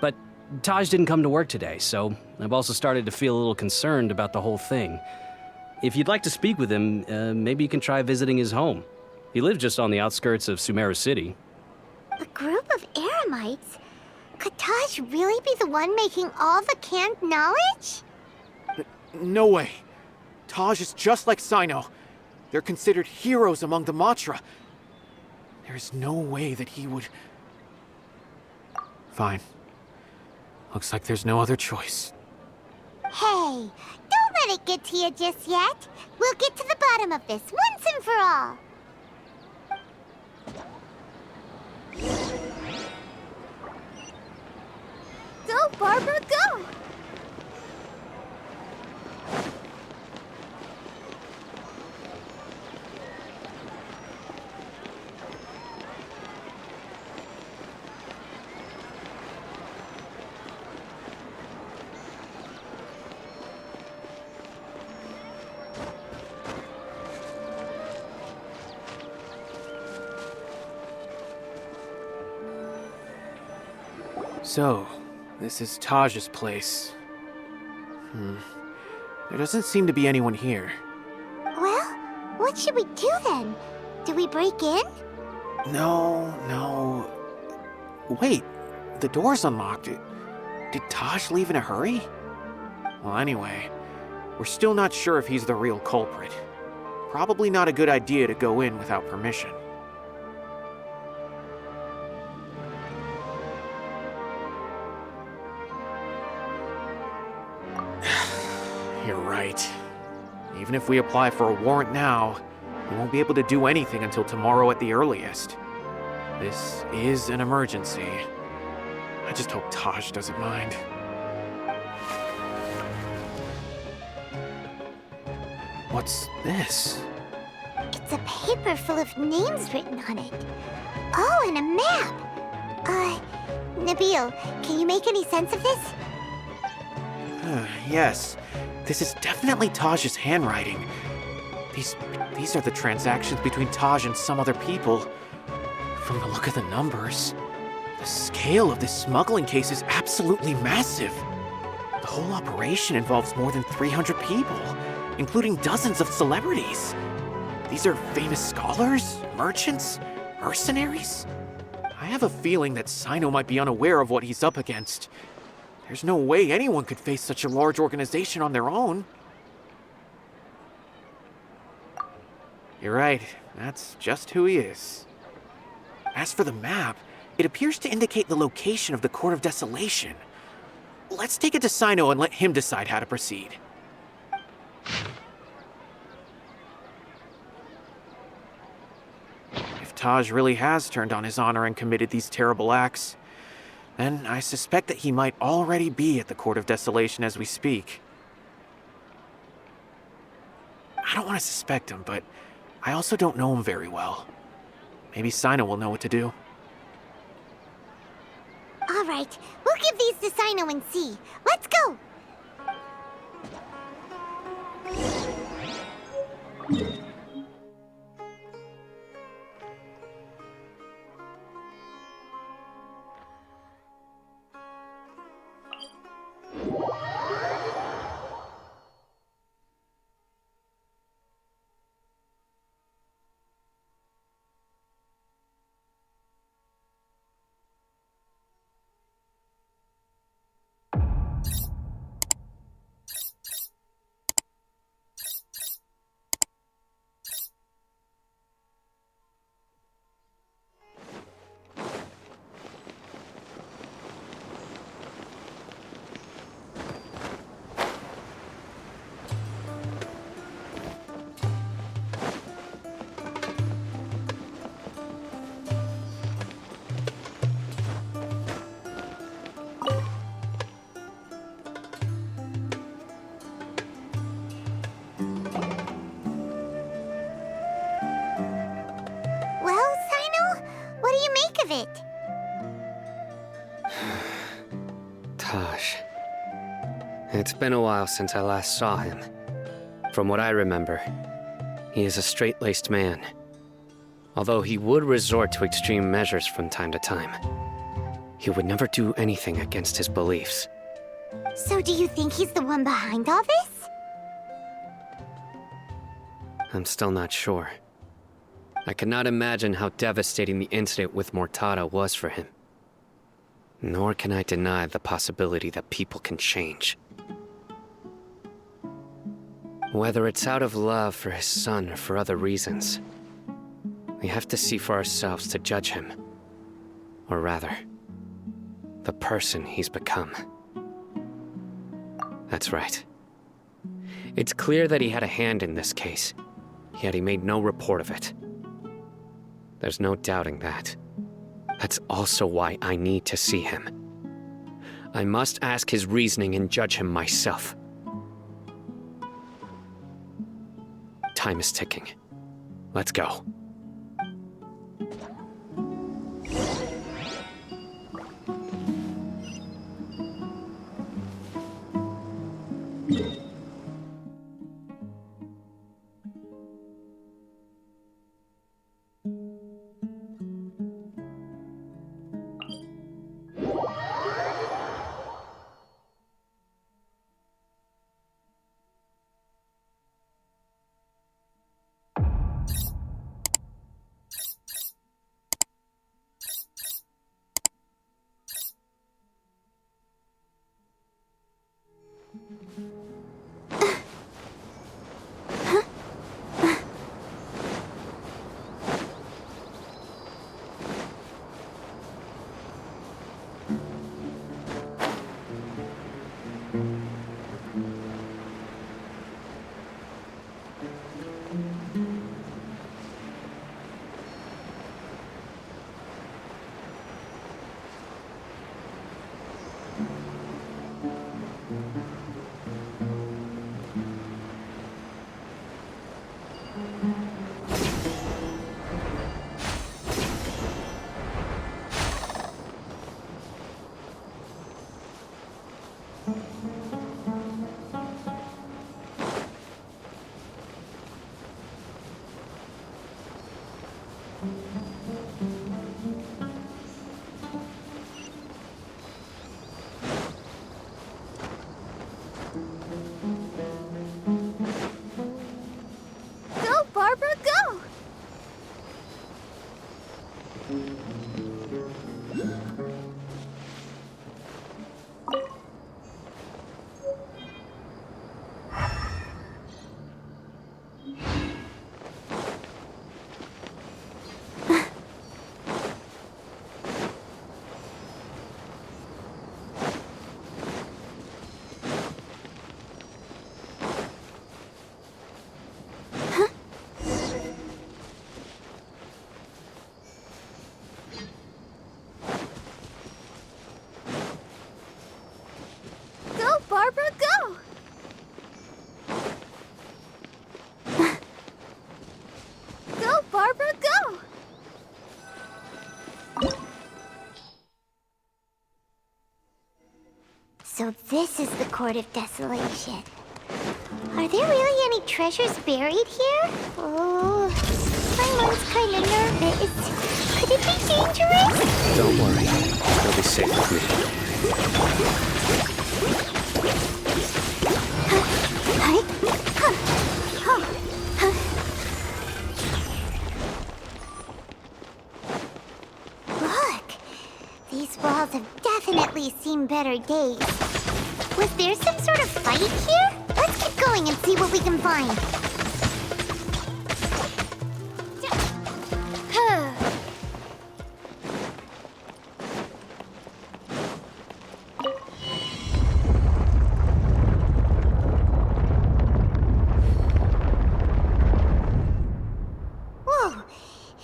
But Taj didn't come to work today, so I've also started to feel a little concerned about the whole thing. If you'd like to speak with him, maybe you can try visiting his home. He lives just on the outskirts of Sumeru City.
A group of Eremites? Could Taj really be the one making all the canned knowledge?
No way. Taj is just like Cyno. They're considered heroes among the Matra. There's no way that he would... Fine. Looks like there's no other choice.
Hey, don't let it get to you just yet. We'll get to the bottom of this once and for all.
Go, Barbara, go!
So, this is Taj's place. There doesn't seem to be anyone here.
Well, what should we do then? Do we break in?
No. Wait, the door's unlocked. Did Taj leave in a hurry? Well, anyway, we're still not sure if he's the real culprit. Probably not a good idea to go in without permission. You're right. Even if we apply for a warrant now, we won't be able to do anything until tomorrow at the earliest. This is an emergency. I just hope Taj doesn't mind. What's this?
It's a paper full of names written on it. Oh, and a map. Nabil, can you make any sense of this?
Yes. This is definitely Taj's handwriting. These are the transactions between Taj and some other people. From the look of the numbers, the scale of this smuggling case is absolutely massive. The whole operation involves more than 300 people, including dozens of celebrities. These are famous scholars, merchants, mercenaries. I have a feeling that Cyno might be unaware of what he's up against. There's no way anyone could face such a large organization on their own. You're right, that's just who he is. As for the map, it appears to indicate the location of the Court of Desolation. Let's take it to Cyno and let him decide how to proceed. If Taj really has turned on his honor and committed these terrible acts, then I suspect that he might already be at the Court of Desolation as we speak. I don't want to suspect him, but I also don't know him very well. Maybe Cyno will know what to do.
All right, we'll give these to Cyno and see. Let's go! It.
Taj. It's been a while since I last saw him. From what I remember, He is a straight-laced man. Although he would resort to extreme measures from time to time, he would never do anything against his beliefs.
So do you think he's the one behind all this?
I'm still not sure. I cannot imagine how devastating the incident with Mortada was for him. Nor can I deny the possibility that people can change. Whether it's out of love for his son or for other reasons, we have to see for ourselves to judge him. Or rather, the person he's become. That's right. It's clear that he had a hand in this case, yet he made no report of it. There's no doubting that. That's also why I need to see him. I must ask his reasoning and judge him myself. Time is ticking. Let's go.
So this is the Court of Desolation. Are there really any treasures buried here? Oh, Simone's kind of nervous. Could it be dangerous?
Don't worry. You'll be safe with me.
Look! These walls have definitely seen better days. Was there some sort of fight here? Let's keep going and see what we can find. Whoa!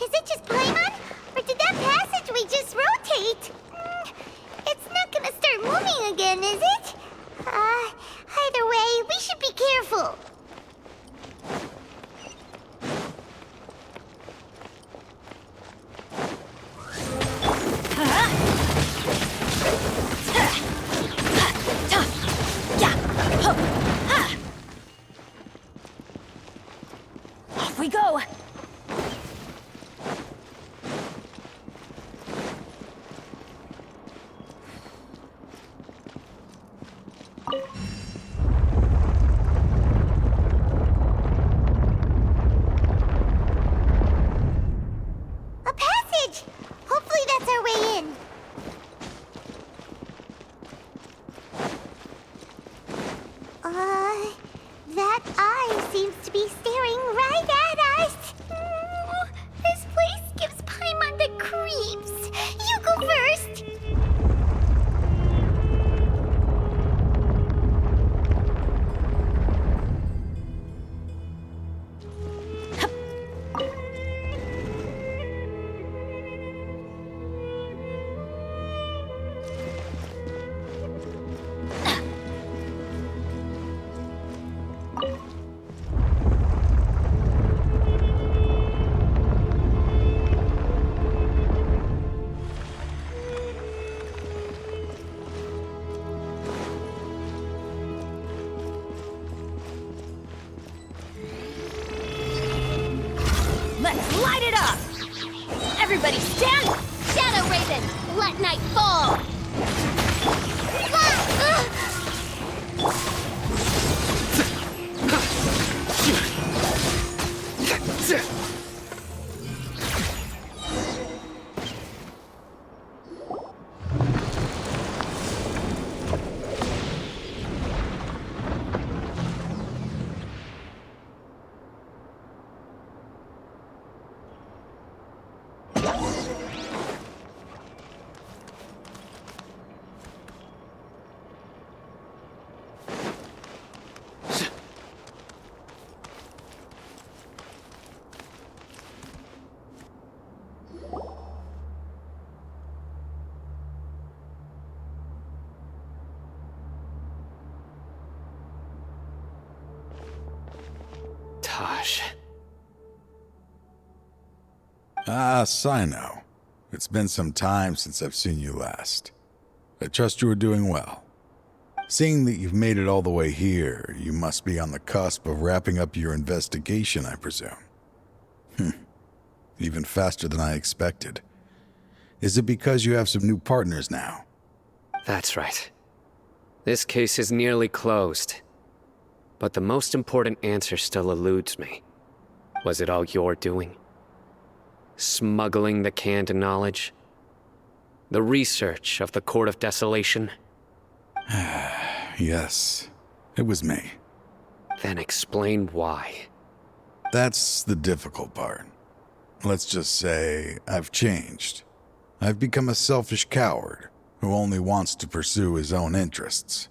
Is it just Paimon? Or did that passageway just rotate? It's not gonna start moving again, is it? Either way, we should be careful.
Light it up! Everybody stand! Shadow Raven, let night fall!
Ah, Cyno. It's been some time since I've seen you last. I trust you are doing well. Seeing that you've made it all the way here, you must be on the cusp of wrapping up your investigation, I presume. Even faster than I expected. Is it because you have some new partners now?
That's right. This case is nearly closed. But the most important answer still eludes me. Was it all your doing? Smuggling the canned knowledge? The research of the Court of Desolation?
Yes, it was me.
Then explain why.
That's the difficult part. Let's just say I've changed. I've become a selfish coward who only wants to pursue his own interests.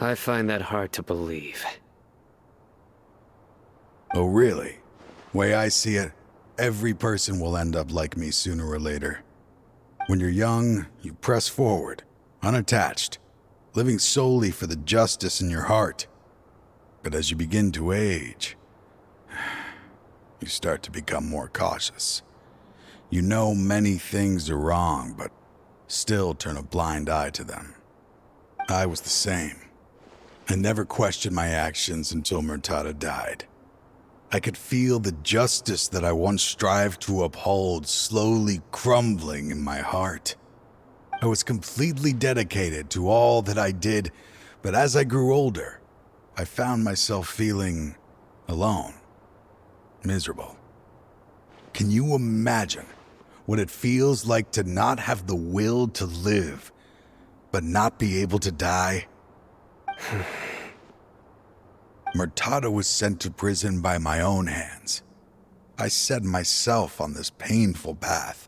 I find that hard to believe.
Oh, really? Way I see it, every person will end up like me sooner or later. When you're young, you press forward, unattached, living solely for the justice in your heart. But as you begin to age, you start to become more cautious. You know many things are wrong, but still turn a blind eye to them. I was the same. I never questioned my actions until Murtada died. I could feel the justice that I once strived to uphold slowly crumbling in my heart. I was completely dedicated to all that I did, but as I grew older, I found myself feeling alone, miserable. Can you imagine what it feels like to not have the will to live, but not be able to die? Murtada was sent to prison by my own hands. I set myself on this painful path.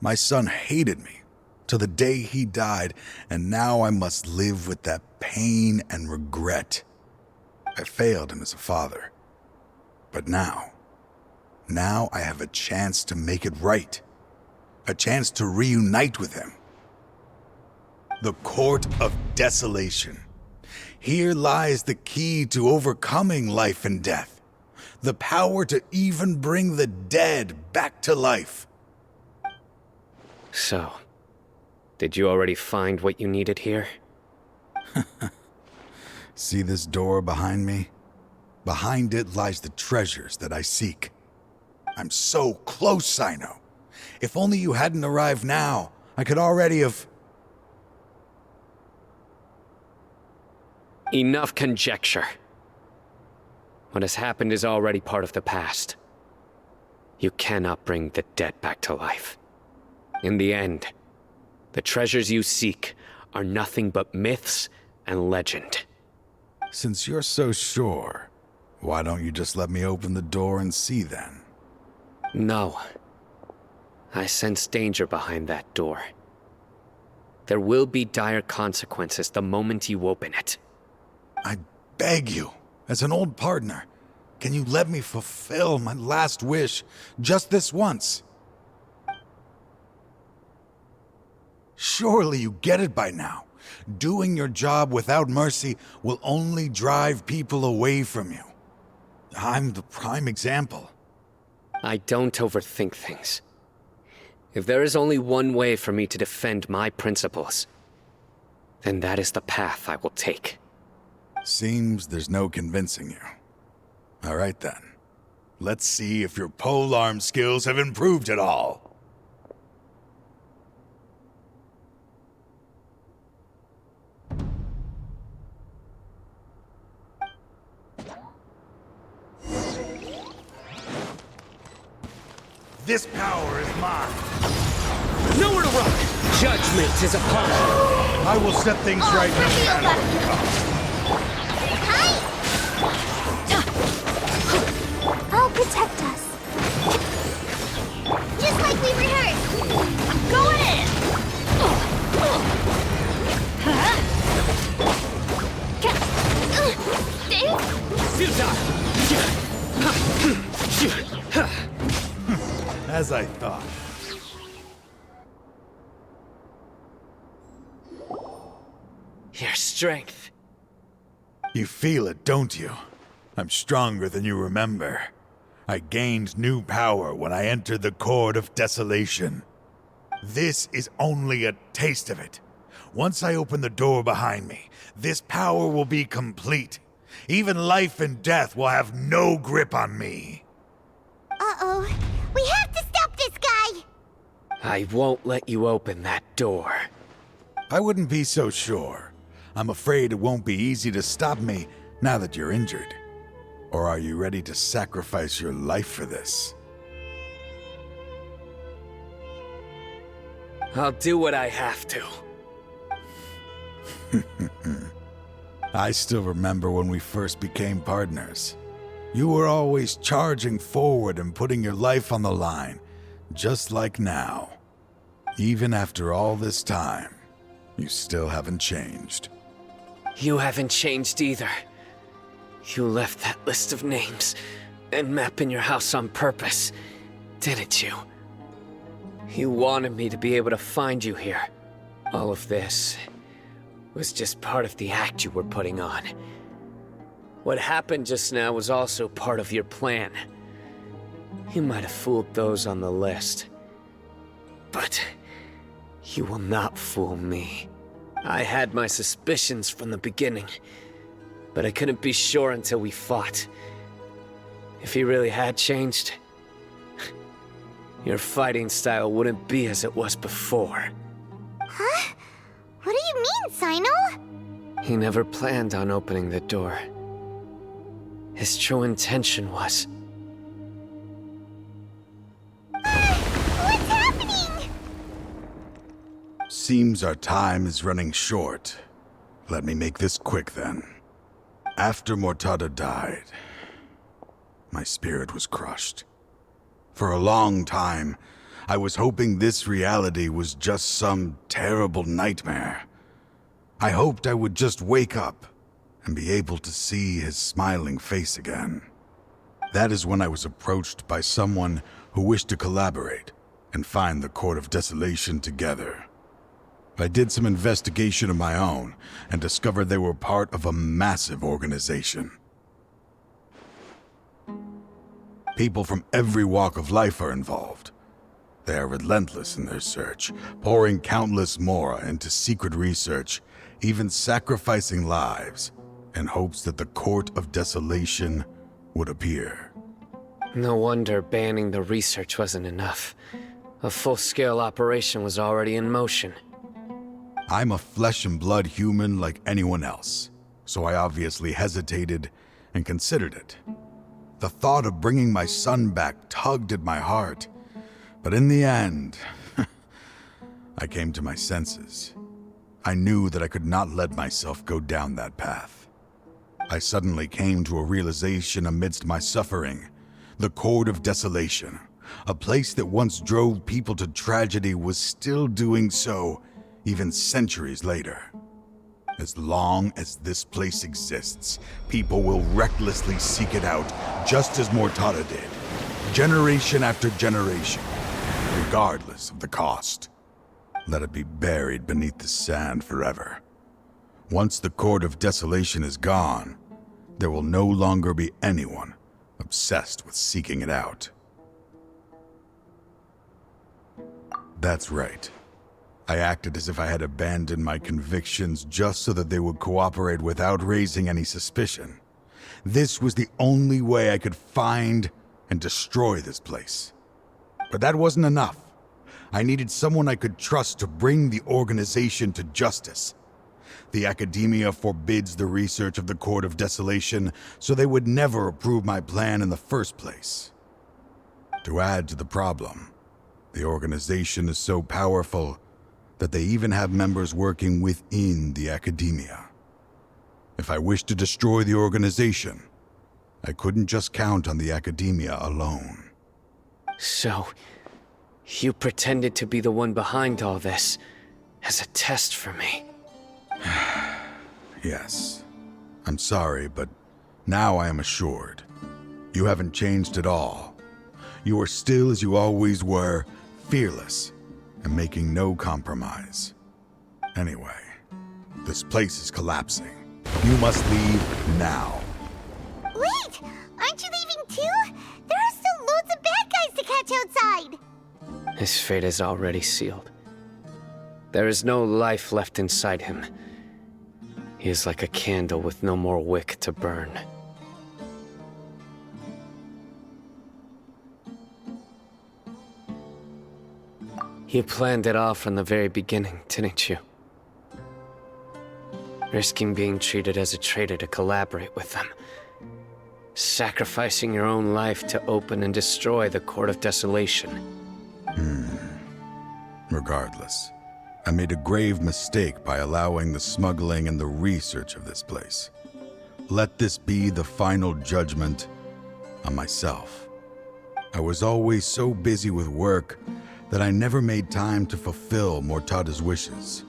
My son hated me till the day he died, and now I must live with that pain and regret. I failed him as a father. But now I have a chance to make it right. A chance to reunite with him. The Court of Desolation. Here lies the key to overcoming life and death. The power to even bring the dead back to life.
So, did you already find what you needed here?
See this door behind me? Behind it lies the treasures that I seek. I'm so close, Cyno. If only you hadn't arrived now, I could already have...
Enough conjecture. What has happened is already part of the past. You cannot bring the dead back to life. In the end, the treasures you seek are nothing but myths and legend.
Since you're so sure, why don't you just let me open the door and see then?
No. I sense danger behind that door. There will be dire consequences the moment you open it.
I beg you, as an old partner, can you let me fulfill my last wish just this once? Surely you get it by now. Doing your job without mercy will only drive people away from you. I'm the prime example.
I don't overthink things. If there is only one way for me to defend my principles, then that is the path I will take.
Seems there's no convincing you. All right then. let's see if your polearm skills have improved at all. This power is mine.
Nowhere to run! Judgment is upon us.
I will set things right in this battle.
I'll protect us.
Just like we rehearsed.
I'm going in!
As I thought.
Your strength.
You feel it, don't you? I'm stronger than you remember. I gained new power when I entered the Court of Desolation. This is only a taste of it. Once I open the door behind me, this power will be complete. Even life and death will have no grip on me.
Uh-oh. We have to stop this guy!
I won't let you open that door.
I wouldn't be so sure. I'm afraid it won't be easy to stop me now that you're injured. Or are you ready to sacrifice your life for this?
I'll do what I have to.
I still remember when we first became partners. You were always charging forward and putting your life on the line, just like now. Even after all this time, you still haven't changed.
You haven't changed either. You left that list of names and map in your house on purpose, didn't you? You wanted me to be able to find you here. All of this was just part of the act you were putting on. What happened just now was also part of your plan. You might have fooled those on the list, but you will not fool me. I had my suspicions from the beginning, but I couldn't be sure until we fought. If he really had changed, your fighting style wouldn't be as it was before.
Huh? What do you mean, Cyno?
He never planned on opening the door. His true intention was...
What's happening?
Seems our time is running short. Let me make this quick then. After Mortada died, my spirit was crushed. For a long time, I was hoping this reality was just some terrible nightmare. I hoped I would just wake up and be able to see his smiling face again. That is when I was approached by someone who wished to collaborate and find the Court of Desolation together. I did some investigation of my own and discovered they were part of a massive organization. People from every walk of life are involved. They are relentless in their search, pouring countless mora into secret research, even sacrificing lives in hopes that the Court of Desolation would appear.
No wonder banning the research wasn't enough. A full-scale operation was already in motion.
I'm a flesh and blood human like anyone else, so I obviously hesitated and considered it. The thought of bringing my son back tugged at my heart, but in the end, I came to my senses. I knew that I could not let myself go down that path. I suddenly came to a realization amidst my suffering. The Court of Desolation, a place that once drove people to tragedy, was still doing so even centuries later. As long as this place exists, people will recklessly seek it out, just as Mortada did, generation after generation, regardless of the cost. Let it be buried beneath the sand forever. Once the Court of Desolation is gone, there will no longer be anyone obsessed with seeking it out. That's right. I acted as if I had abandoned my convictions just so that they would cooperate without raising any suspicion. This was the only way I could find and destroy this place. But that wasn't enough. I needed someone I could trust to bring the organization to justice. The Academia forbids the research of the Court of Desolation, so they would never approve my plan in the first place. To add to the problem, the organization is so powerful that they even have members working within the Academia. If I wished to destroy the organization, I couldn't just count on the Academia alone.
So, you pretended to be the one behind all this, as a test for me.
Yes. I'm sorry, but now I am assured. You haven't changed at all. You are still as you always were, fearless, and making no compromise. Anyway, this place is collapsing. You must leave now.
Wait! Aren't you leaving too? There are still loads of bad guys to catch outside!
His fate is already sealed. There is no life left inside him. He is like a candle with no more wick to burn. You planned it all from the very beginning, didn't you? Risking being treated as a traitor to collaborate with them. Sacrificing your own life to open and destroy the Court of Desolation.
Regardless, I made a grave mistake by allowing the smuggling and the research of this place. Let this be the final judgment on myself. I was always so busy with work that I never made time to fulfill Mortada's wishes.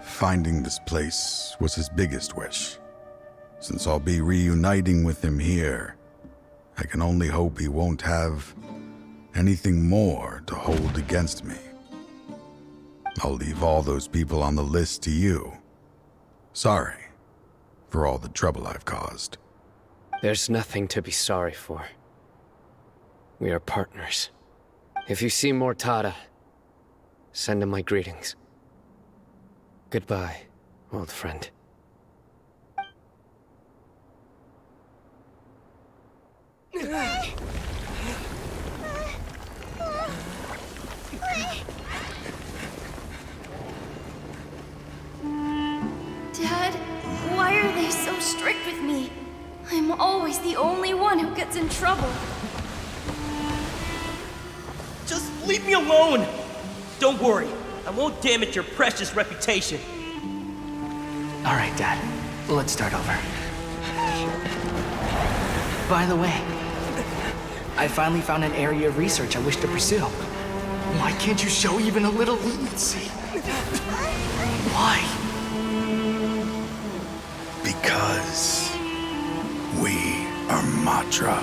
Finding this place was his biggest wish. Since I'll be reuniting with him here, I can only hope he won't have anything more to hold against me. I'll leave all those people on the list to you. Sorry for all the trouble I've caused.
There's nothing to be sorry for. We are partners. If you see Mortada, send him my greetings. Goodbye, old friend.
Dad, why are they so strict with me? I'm always the only one who gets in trouble.
Just leave me alone! Don't worry, I won't damage your precious reputation.
All right, Dad. Let's start over. By the way, I finally found an area of research I wish to pursue. Why can't you show even a little leniency? Why?
Because we are Matra.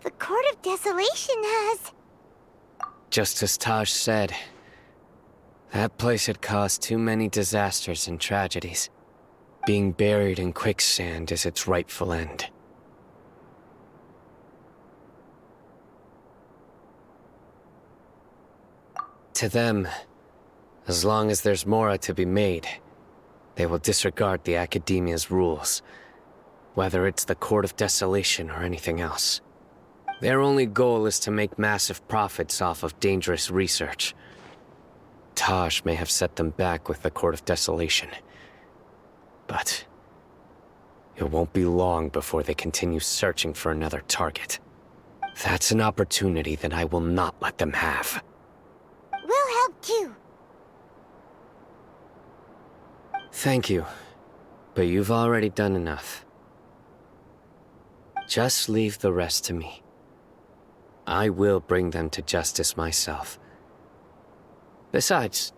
The Court of Desolation has...
Just as Taj said, that place had caused too many disasters and tragedies. Being buried in quicksand is its rightful end. To them, as long as there's more to be made, they will disregard the Academia's rules, whether it's the Court of Desolation or anything else. Their only goal is to make massive profits off of dangerous research. Taj may have set them back with the Court of Desolation, but it won't be long before they continue searching for another target. That's an opportunity that I will not let them have.
We'll help too.
Thank you, but you've already done enough. Just leave the rest to me. I will bring them to justice myself. Besides,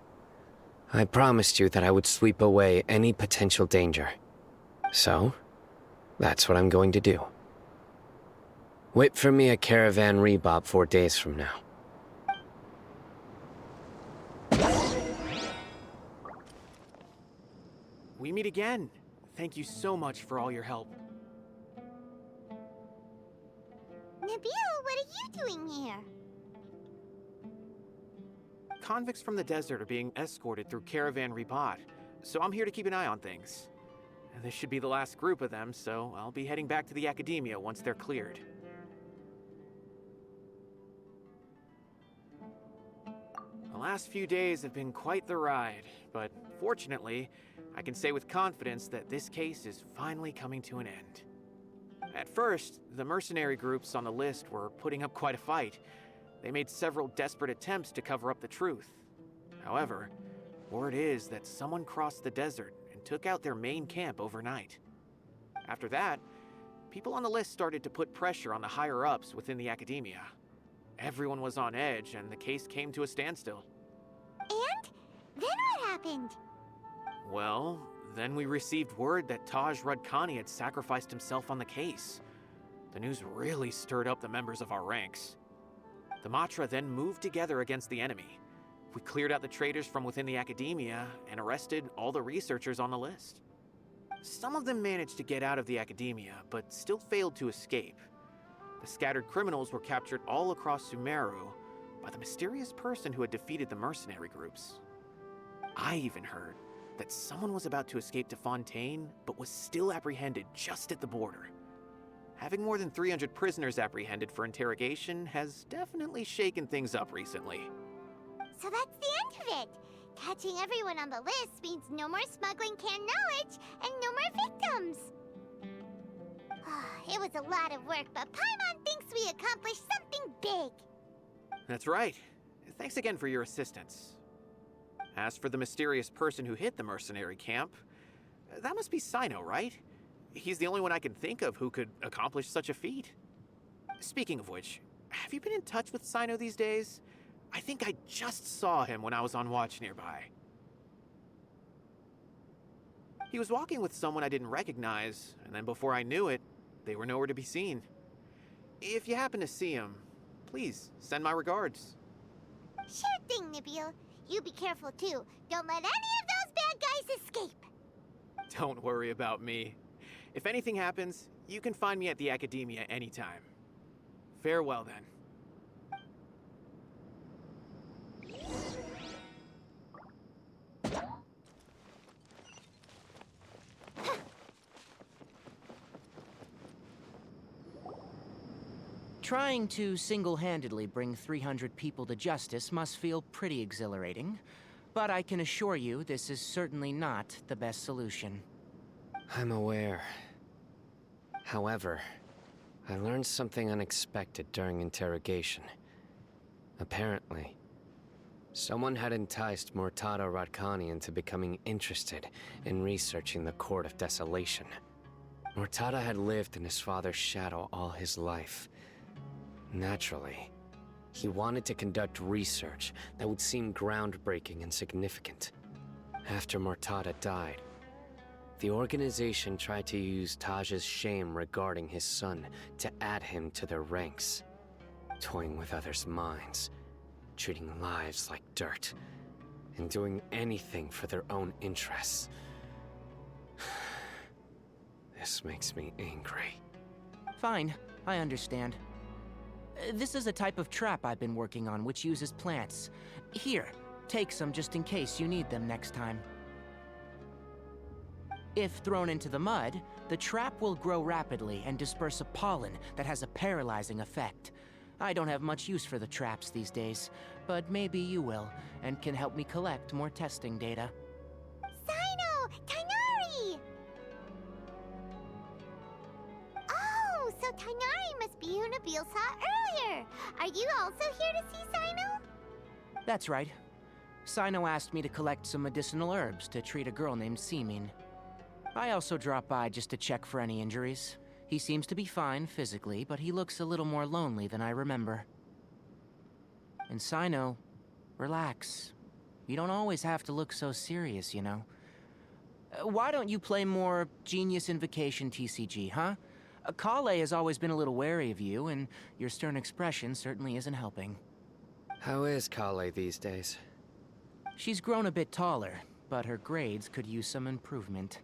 I promised you that I would sweep away any potential danger. So, that's what I'm going to do. Wait for me at Caravan Rebob 4 days from now.
We meet again. Thank you so much for all your help.
Nabil, what are you doing here?
Convicts from the desert are being escorted through Caravan Rebob, so I'm here to keep an eye on things. This should be the last group of them, so I'll be heading back to the Academia once they're cleared. The last few days have been quite the ride, but fortunately, I can say with confidence that this case is finally coming to an end. At first, the mercenary groups on the list were putting up quite a fight. They made several desperate attempts to cover up the truth. However, word is that someone crossed the desert and took out their main camp overnight. After that, people on the list started to put pressure on the higher-ups within the Academia. Everyone was on edge, and the case came to a standstill.
And? Then what happened?
Well, then we received word that Taj Rudkani had sacrificed himself on the case. The news really stirred up the members of our ranks. The Matra then moved together against the enemy. We cleared out the traitors from within the Academia and arrested all the researchers on the list. Some of them managed to get out of the Academia, but still failed to escape. The scattered criminals were captured all across Sumeru by the mysterious person who had defeated the mercenary groups. I even heard that someone was about to escape to Fontaine, but was still apprehended just at the border. Having more than 300 prisoners apprehended for interrogation has definitely shaken things up recently.
So that's the end of it. Catching everyone on the list means no more smuggling canned knowledge and no more victims. It was a lot of work, but Paimon thinks we accomplished something big.
That's right. Thanks again for your assistance. As for the mysterious person who hit the mercenary camp, that must be Cyno, right? He's the only one I can think of who could accomplish such a feat. Speaking of which, have you been in touch with Cyno these days? I think I just saw him when I was on watch nearby. He was walking with someone I didn't recognize, and then before I knew it, they were nowhere to be seen. If you happen to see him, please send my regards.
Sure thing, Nabil. You be careful too. Don't let any of those bad guys escape.
Don't worry about me. If anything happens, you can find me at the Academia anytime. Farewell then.
Trying to single-handedly bring 300 people to justice must feel pretty exhilarating, but I can assure you this is certainly not the best solution.
I'm aware. However, I learned something unexpected during interrogation. Apparently, someone had enticed Murtada Radkani into becoming interested in researching the Court of Desolation. Murtada had lived in his father's shadow all his life. Naturally, he wanted to conduct research that would seem groundbreaking and significant. After Murtada died, the organization tried to use Taj's shame regarding his son to add him to their ranks, toying with others' minds, treating lives like dirt, and doing anything for their own interests. This makes me angry.
Fine, I understand. This is a type of trap I've been working on which uses plants. Here, take some just in case you need them next time. If thrown into the mud, the trap will grow rapidly and disperse a pollen that has a paralyzing effect. I don't have much use for the traps these days, but maybe you will, and can help me collect more testing data.
Cyno! Tignari! Oh, so Tignari must be who Nabil saw earlier. Are you also here to see Cyno?
That's right. Cyno asked me to collect some medicinal herbs to treat a girl named Simin. I also dropped by just to check for any injuries. He seems to be fine physically, but he looks a little more lonely than I remember. And Cyno, relax. You don't always have to look so serious, you know. Why don't you play more Genius Invocation TCG, huh? Kale has always been a little wary of you, and your stern expression certainly isn't helping.
How is Kale these days?
She's grown a bit taller, but her grades could use some improvement.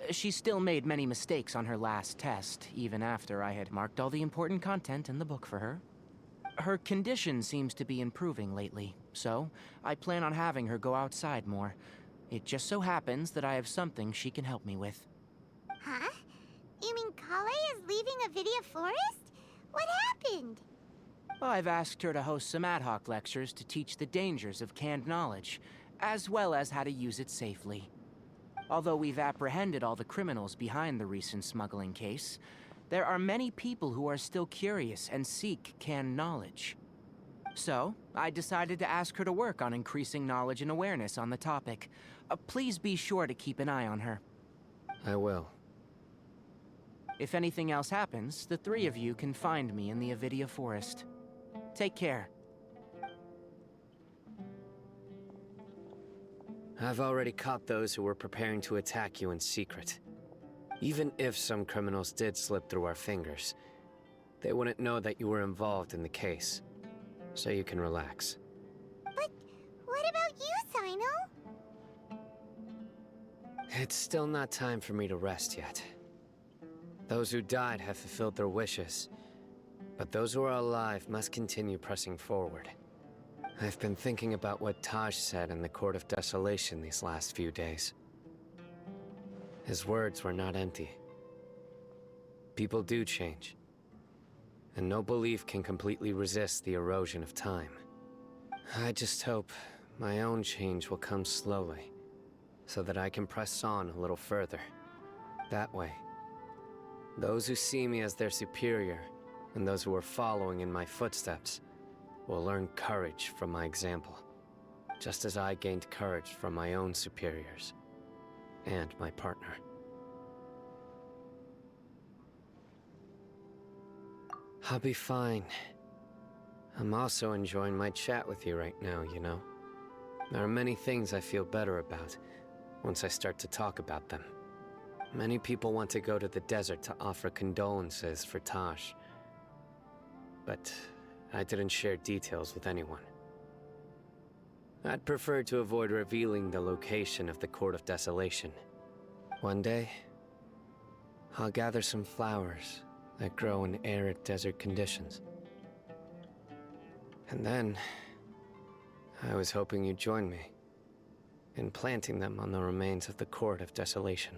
She still made many mistakes on her last test, even after I had marked all the important content in the book for her. Her condition seems to be improving lately, so I plan on having her go outside more. It just so happens that I have something she can help me with.
Huh? You mean Kale is leaving Avidia Forest? What happened?
I've asked her to host some ad hoc lectures to teach the dangers of canned knowledge, as well as how to use it safely. Although we've apprehended all the criminals behind the recent smuggling case, there are many people who are still curious and seek canned knowledge. So, I decided to ask her to work on increasing knowledge and awareness on the topic. Please be sure to keep an eye on her.
I will.
If anything else happens, the three of you can find me in the Avidia Forest. Take care.
I've already caught those who were preparing to attack you in secret. Even if some criminals did slip through our fingers, they wouldn't know that you were involved in the case. So you can relax.
But what about you, Cyno?
It's still not time for me to rest yet. Those who died have fulfilled their wishes, but those who are alive must continue pressing forward. I've been thinking about what Taj said in the Court of Desolation these last few days. His words were not empty. People do change, and no belief can completely resist the erosion of time. I just hope my own change will come slowly, so that I can press on a little further. That way, those who see me as their superior, and those who are following in my footsteps, will learn courage from my example, just as I gained courage from my own superiors, and my partner. I'll be fine. I'm also enjoying my chat with you right now, you know. There are many things I feel better about once I start to talk about them. Many people want to go to the desert to offer condolences for Taj, but I didn't share details with anyone. I'd prefer to avoid revealing the location of the Court of Desolation. One day, I'll gather some flowers that grow in arid desert conditions. And then, I was hoping you'd join me in planting them on the remains of the Court of Desolation.